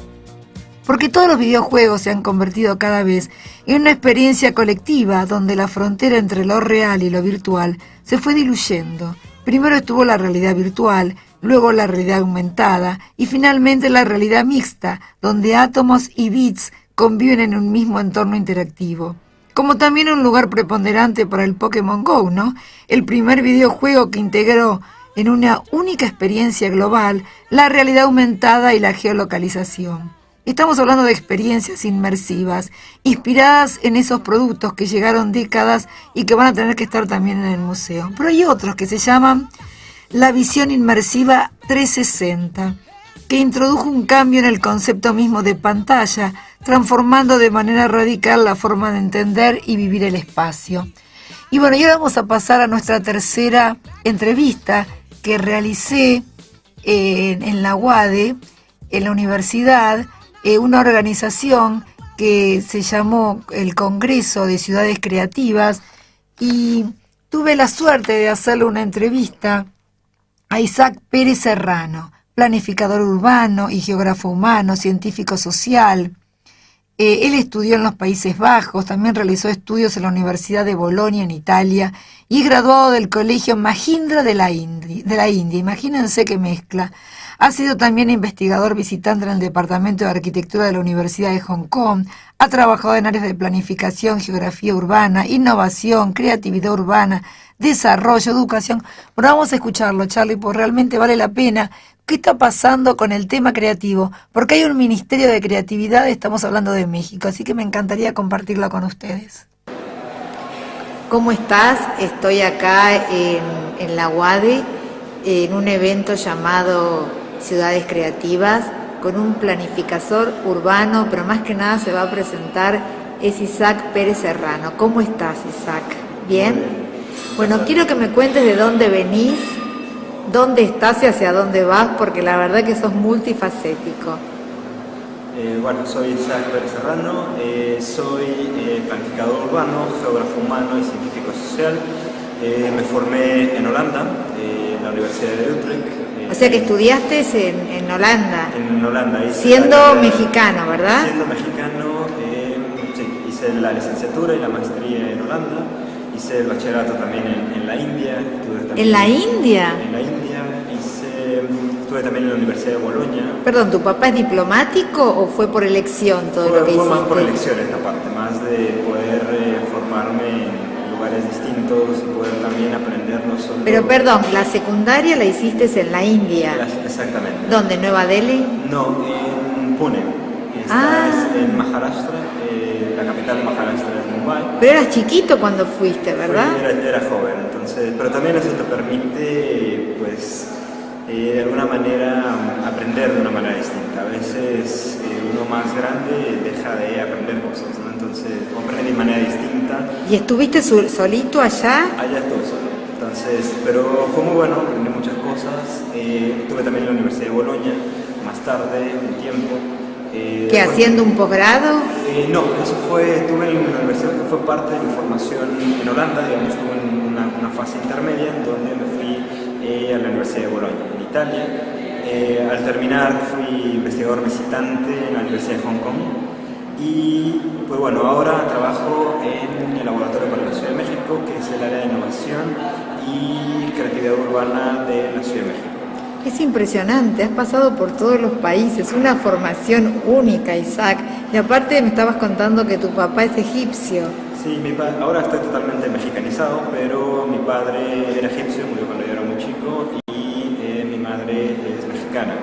Porque todos los videojuegos se han convertido cada vez en una experiencia colectiva donde la frontera entre lo real y lo virtual se fue diluyendo. Primero estuvo la realidad virtual, luego la realidad aumentada y finalmente la realidad mixta, donde átomos y bits conviven en un mismo entorno interactivo. como también un lugar preponderante para el Pokémon Go, ¿no? El primer videojuego que integró en una única experiencia global la realidad aumentada y la geolocalización. Estamos hablando de experiencias inmersivas, inspiradas en esos productos que llegaron décadas y que van a tener que estar también en el museo. Pero hay otros que se llaman la visión inmersiva 360, que introdujo un cambio en el concepto mismo de pantalla, transformando de manera radical la forma de entender y vivir el espacio. Y bueno, y ahora vamos a pasar a nuestra tercera entrevista que realicé en la UADE, en la universidad, una organización que se llamó el Congreso de Ciudades Creativas, y tuve la suerte de hacerle una entrevista a Isaac Pérez Serrano, planificador urbano y geógrafo humano, científico social. Él estudió en los Países Bajos, también realizó estudios en la Universidad de Bolonia en Italia y es graduado del Colegio Mahindra de la India. Imagínense qué mezcla. Ha sido también investigador visitante en el Departamento de Arquitectura de la Universidad de Hong Kong. Ha trabajado en áreas de planificación, geografía urbana, innovación, creatividad urbana, desarrollo, educación. Bueno, vamos a escucharlo, Charlie, porque realmente vale la pena. ¿Qué está pasando con el tema creativo? Porque hay un Ministerio de Creatividad, estamos hablando de México, así que me encantaría compartirlo con ustedes. ¿Cómo estás? Estoy acá en la UADE, en un evento llamado Ciudades Creativas, con un planificador urbano, pero más que nada se va a presentar, es Isaac Pérez Serrano. ¿Cómo estás, Isaac? ¿Bien? Bueno, quiero que me cuentes de dónde venís, dónde estás y hacia dónde vas, porque la verdad que sos multifacético. Bueno, soy Isaac Pérez Serrano, soy planificador urbano, geógrafo humano y científico social. Me formé en Holanda, en la Universidad de Utrecht. O sea que estudiaste en Holanda. En Holanda. Siendo mexicano, ¿verdad? Siendo mexicano, sí, hice la licenciatura y la maestría en Holanda. Hice el bachillerato también en la India. ¿En la India? En la India. Estuve también en la Universidad de Bolonia. Perdón, ¿tu papá es diplomático o fue por elección todo lo que hiciste? Fue más por elección esta parte, más de poder formarme en lugares distintos y poder también aprender no solo... Pero perdón, la secundaria la hiciste en la India. Exactamente. ¿Dónde? ¿Nueva Delhi? No, en Pune. Es en Maharashtra, la capital de Maharashtra es Mumbai. Pero eras chiquito cuando fuiste, ¿verdad? Era joven, entonces, pero también eso te permite, pues, de alguna manera aprender de una manera distinta. A veces uno más grande deja de aprender cosas, ¿no? Entonces aprende de manera distinta. ¿Y estuviste solito allá? Allá estuve solo, entonces, pero fue muy bueno, aprendí muchas cosas. Estuve también en la Universidad de Bolonia, más tarde, un tiempo. ¿Qué, haciendo un posgrado? No, estuve en la universidad que fue parte de mi formación en Holanda, digamos, estuve en una fase intermedia en donde me fui a la Universidad de Bolonia, en Italia. Al terminar fui investigador visitante en la Universidad de Hong Kong y pues bueno, ahora trabajo en el Laboratorio para la Ciudad de México, que es el área de innovación y creatividad urbana de la Ciudad de México. Es impresionante, has pasado por todos los países, una formación única, Isaac. Y aparte me estabas contando que tu papá es egipcio. Sí, ahora estoy totalmente mexicanizado, pero mi padre era egipcio, murió cuando yo era muy chico, y mi madre es mexicana.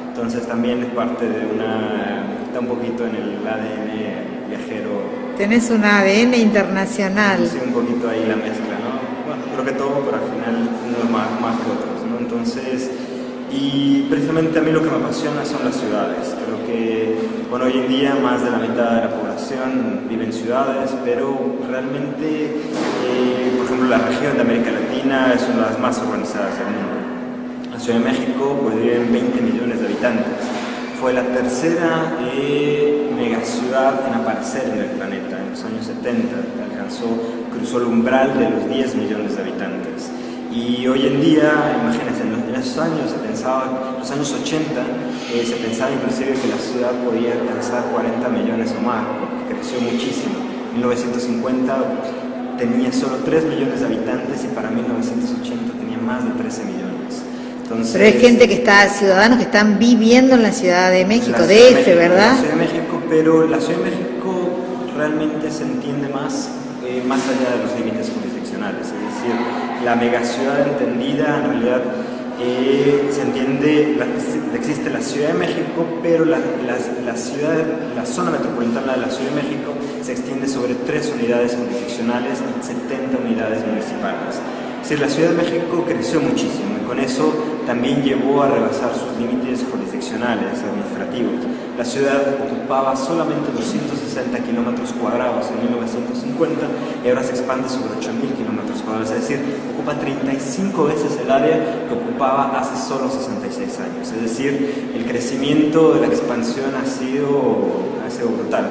Entonces también es parte de está un poquito en el ADN viajero. Tenés un ADN internacional. Sí, un poquito ahí la mezcla, ¿no? Bueno, creo que todo, pero al final no más que otros, ¿no? Entonces... Y precisamente a mí lo que me apasiona son las ciudades. Creo que, bueno, hoy en día más de la mitad de la población vive en ciudades, pero realmente, por ejemplo, la región de América Latina es una de las más urbanizadas del mundo. La Ciudad de México, pues, viven 20 millones de habitantes. Fue la tercera megaciudad en aparecer en el planeta en los años 70. Cruzó el umbral de los 10 millones de habitantes. Y hoy en día, imagínense, en esos años se pensaba, en los años 80, se pensaba inclusive que la ciudad podía alcanzar 40 millones o más, porque creció muchísimo. En 1950 tenía solo 3 millones de habitantes y para 1980 tenía más de 13 millones. Entonces, pero hay gente ciudadanos que están viviendo en la Ciudad de México, DF, ¿verdad? La Ciudad de México, pero la Ciudad de México realmente se entiende más allá de los límites jurisdiccionales. Es decir, la megaciudad entendida en realidad se entiende, existe la Ciudad de México, pero la zona metropolitana de la Ciudad de México se extiende sobre 3 unidades jurisdiccionales y 70 unidades municipales. Es decir, la Ciudad de México creció muchísimo y con eso también llevó a rebasar sus límites jurisdiccionales, administrativos. La ciudad ocupaba solamente 260 kilómetros cuadrados en 1950 y ahora se expande sobre 8.000 kilómetros cuadrados, es decir, ocupa 35 veces el área que ocupaba hace solo 66 años. Es decir, el crecimiento de la expansión ha sido brutal.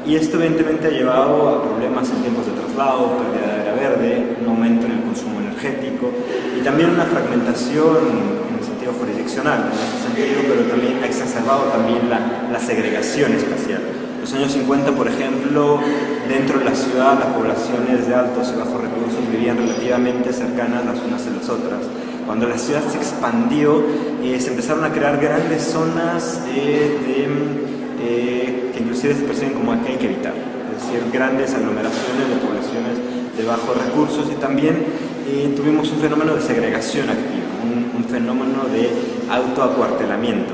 Y esto evidentemente ha llevado a problemas en tiempos de traslado, pérdida de área verde, un aumento en el consumo energético y también una fragmentación en el sentido jurisdiccional, en este sentido, pero también ha exacerbado también la segregación espacial. En los años 50, por ejemplo, dentro de la ciudad las poblaciones de altos y bajos recursos vivían relativamente cercanas las unas a las otras. Cuando la ciudad se expandió, se empezaron a crear grandes zonas que inclusive se perciben como que hay que evitar, es decir, grandes aglomeraciones de poblaciones de bajos recursos y también tuvimos un fenómeno de segregación activa, un fenómeno de autoacuartelamiento.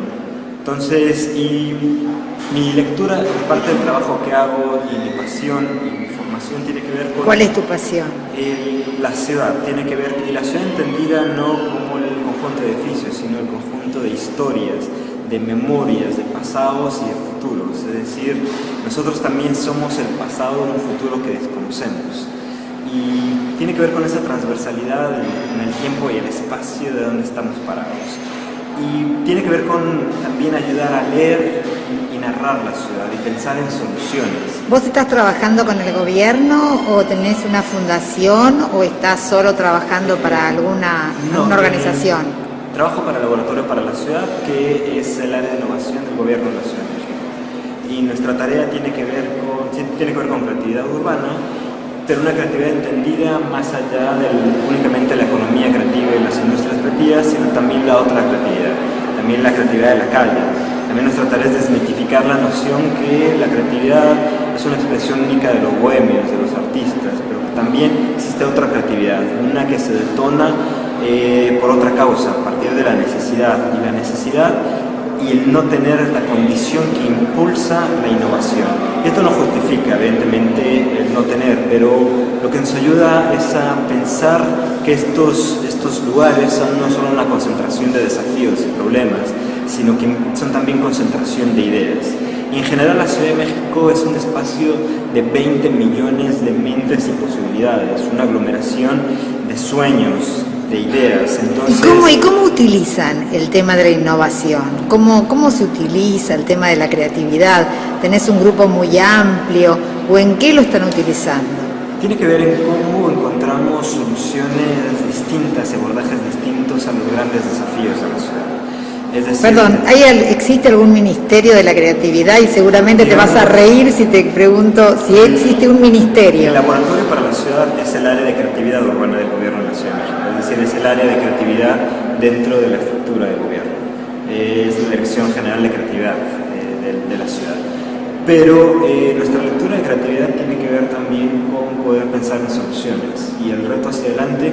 Entonces, y mi lectura, parte del trabajo que hago y mi pasión y mi formación tiene que ver con... ¿Cuál es tu pasión? La ciudad tiene que ver, y la ciudad entendida no como el conjunto de edificios, sino el conjunto de historias, de memorias, de pasados y de futuros. Es decir, nosotros también somos el pasado de un futuro que desconocemos. Y tiene que ver con esa transversalidad en el tiempo y el espacio de donde estamos parados. Y tiene que ver con también ayudar a leer y narrar la ciudad y pensar en soluciones. ¿Vos estás trabajando con el gobierno o tenés una fundación o estás solo trabajando para alguna organización? Trabajo para el Laboratorio para la Ciudad, que es el área de innovación del gobierno de la Ciudad de México. Y nuestra tarea tiene que ver con creatividad urbana, pero una creatividad entendida más allá de únicamente la economía creativa y las industrias creativas, sino también la otra creatividad, también la creatividad de la calle. También nuestra tarea es desmitificar la noción que la creatividad es una expresión única de los bohemios, de los artistas, pero que también existe otra creatividad, una que se detona por otra causa, a partir de la necesidad, y la necesidad y el no tener la condición que impulsa la innovación. Esto no justifica, evidentemente, el no tener, pero lo que nos ayuda es a pensar que estos lugares son no solo una concentración de desafíos y problemas, sino que son también concentración de ideas. Y en general la Ciudad de México es un espacio de 20 millones de mentes y posibilidades, una aglomeración de sueños, de ideas. Entonces, ¿Y cómo utilizan el tema de la innovación? ¿Cómo se utiliza el tema de la creatividad? ¿Tenés un grupo muy amplio o en qué lo están utilizando? Tiene que ver en cómo encontramos soluciones distintas, abordajes distintos a los grandes desafíos de la ciudad. Es decir, perdón, ¿existe algún ministerio de la creatividad? Y seguramente te vas a reír si te pregunto si existe un ministerio. El Laboratorio para la Ciudad es el área de creatividad urbana del gobierno de la Ciudad de México, es decir, es el área de creatividad dentro de la estructura del gobierno. Es la Dirección General de Creatividad de la ciudad. Pero nuestra lectura de creatividad tiene que ver también con poder pensar en soluciones, y el reto hacia adelante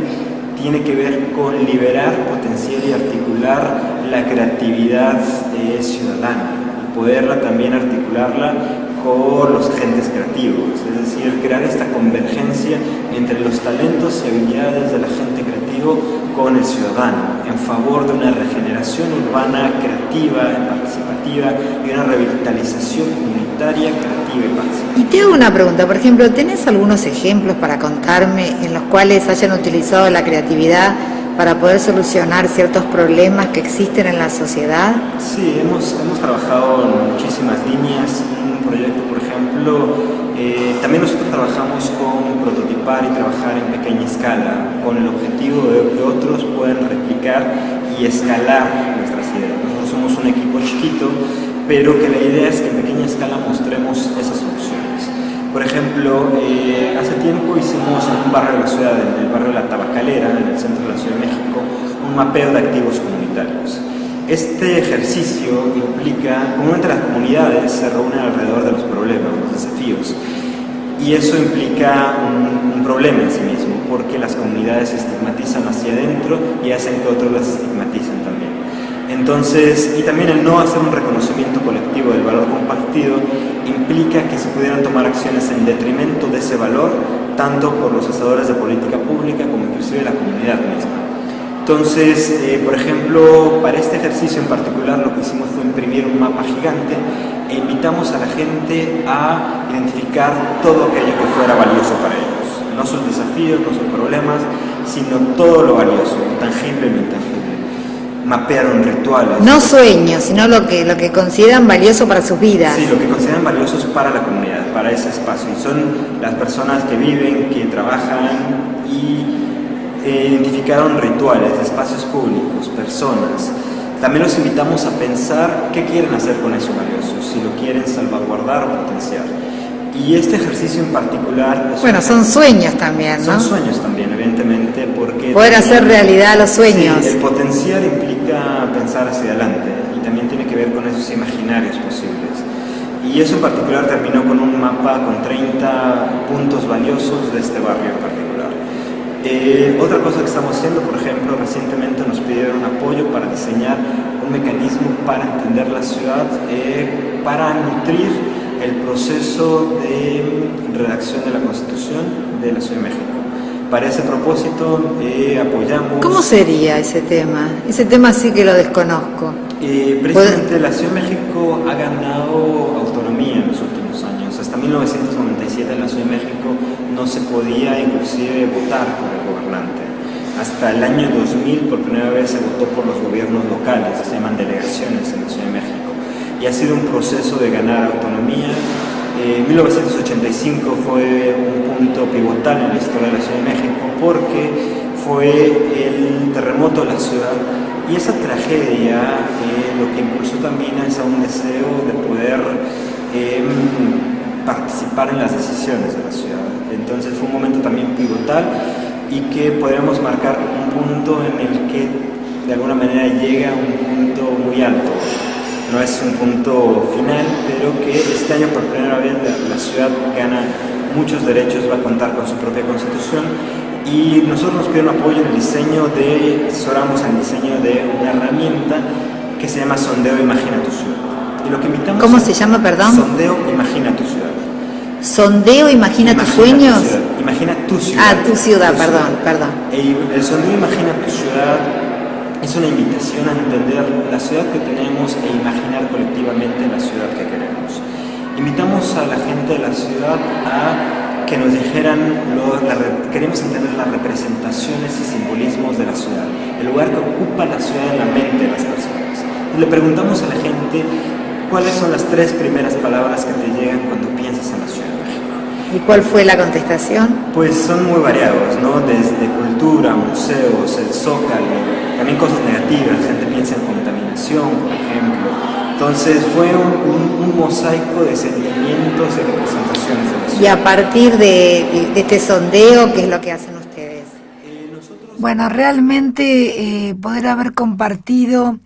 tiene que ver con liberar, potenciar y articular la creatividad ciudadana y poderla también articularla con los agentes creativos, es decir, crear esta convergencia entre los talentos y habilidades del agente creativo con el ciudadano, en favor de una regeneración urbana creativa, participativa y una revitalización comunitaria creativa y participativa. Y te hago una pregunta, por ejemplo, ¿tenés algunos ejemplos para contarme en los cuales hayan utilizado la creatividad para poder solucionar ciertos problemas que existen en la sociedad? Sí, hemos trabajado en muchísimas líneas. Un proyecto, por ejemplo, también nosotros trabajamos con prototipar y trabajar en pequeña escala, con el objetivo de que otros puedan replicar y escalar nuestras ideas. Nosotros somos un equipo chiquito, pero que la idea es que en pequeña escala mostremos esas soluciones. Por ejemplo, hace tiempo hicimos en un barrio de la ciudad, en el barrio de La Tabacalera, en el centro de la Ciudad de México, un mapeo de activos comunitarios. Este ejercicio implica, comúnmente las comunidades se reúnen alrededor de los problemas, los desafíos, y eso implica un problema en sí mismo, porque las comunidades se estigmatizan hacia adentro y hacen que otros las estigmaticen también. Entonces, y también el no hacer un reconocimiento colectivo del valor compartido implica que se pudieran tomar acciones en detrimento de ese valor, tanto por los hacedores de política pública como inclusive la comunidad misma. Entonces, por ejemplo, para este ejercicio en particular lo que hicimos fue imprimir un mapa gigante e invitamos a la gente a identificar todo aquello que fuera valioso para ellos. No sus desafíos, no sus problemas, sino todo lo valioso, lo tangible y lo intangible. Mapearon rituales. No sueños, sino lo que consideran valioso para sus vidas. Sí, lo que consideran valiosos para la comunidad, para ese espacio. Y son las personas que viven, que trabajan y identificaron rituales, espacios públicos, personas. También los invitamos a pensar qué quieren hacer con eso valioso, si lo quieren salvaguardar o potenciar. Y este ejercicio en particular... Bueno, son sueños también, ¿no? Son sueños también, evidentemente, porque... Poder hacer realidad los sueños. Sí, el potenciar implica pensar hacia adelante y también tiene que ver con esos imaginarios posibles. Y eso en particular terminó con un mapa con 30 puntos valiosos de este barrio en particular. Otra cosa que estamos haciendo, por ejemplo, recientemente nos pidieron apoyo para diseñar un mecanismo para entender la ciudad, para nutrir el proceso de redacción de la Constitución de la Ciudad de México. Para ese propósito apoyamos... ¿Cómo sería ese tema? Ese tema sí que lo desconozco. Precisamente la Ciudad de México ha ganado autonomía en los últimos años. Hasta 1997 en la Ciudad de México no se podía inclusive votar por el gobernante. Hasta el año 2000 por primera vez se votó por los gobiernos locales, que se llaman delegaciones en la Ciudad de México. Y ha sido un proceso de ganar autonomía. 1985 fue un punto pivotal en la historia de la Ciudad de México porque fue el terremoto de la ciudad y esa tragedia lo que impulsó también es a un deseo de poder participar en las decisiones de la ciudad. Entonces fue un momento también pivotal y que podríamos marcar como un punto en el que de alguna manera llega a un punto muy alto. No es un punto final, pero que este año por primera vez la ciudad gana muchos derechos, va a contar con su propia constitución y nosotros nos pidieron apoyo en el diseño asesoramos en el diseño de una herramienta que se llama Sondeo Imagina tu Ciudad. Y lo que invitamos ¿Cómo se llama, perdón? Sondeo Imagina tu Ciudad. ¿Sondeo Imagina tus sueños? Imagina tu ciudad. Ah, tu ciudad, perdón. El Sondeo Imagina tu Ciudad es una invitación a entender la ciudad que tenemos e imaginar colectivamente la ciudad que queremos. Invitamos a la gente de la ciudad a que nos dijeran, queremos entender las representaciones y simbolismos de la ciudad, el lugar que ocupa la ciudad en la mente de las personas. Y le preguntamos a la gente cuáles son las 3 primeras palabras que te llegan cuando piensas en la Ciudad de México. ¿Y cuál fue la contestación? Pues son muy variados, ¿no? Desde cultura, museos, el Zócalo, también cosas negativas, la gente piensa en contaminación, por ejemplo. Entonces fue un mosaico de sentimientos y representaciones de la ciudad. Y a partir de este sondeo, ¿qué es lo que hacen ustedes? Bueno, realmente poder haber compartido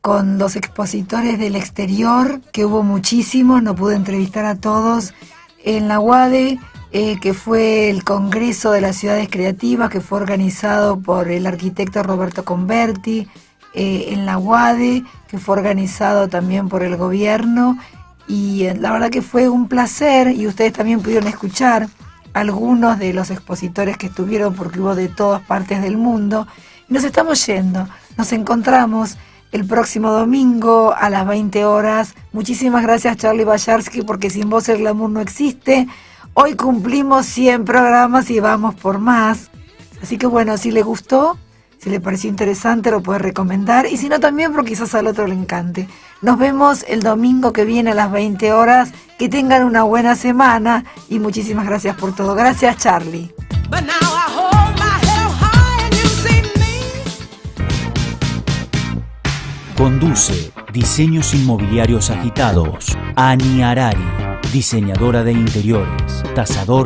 con los expositores del exterior, que hubo muchísimos, no pude entrevistar a todos, en la UADE, que fue el Congreso de las Ciudades Creativas, que fue organizado por el arquitecto Roberto Converti, en la UADE, que fue organizado también por el gobierno, y la verdad que fue un placer, y ustedes también pudieron escuchar algunos de los expositores que estuvieron, porque hubo de todas partes del mundo, y nos estamos yendo, nos encontramos el próximo domingo a las 20 horas. Muchísimas gracias, Charlie Bayarsky, porque sin vos el glamour no existe. Hoy cumplimos 100 programas y vamos por más. Así que bueno, si le gustó, si le pareció interesante, lo puede recomendar. Y si no, también, porque quizás al otro le encante. Nos vemos el domingo que viene a las 20 horas. Que tengan una buena semana y muchísimas gracias por todo. Gracias, Charlie. Conduce Diseños Inmobiliarios Agitados, Ani Arari, diseñadora de interiores, tasador.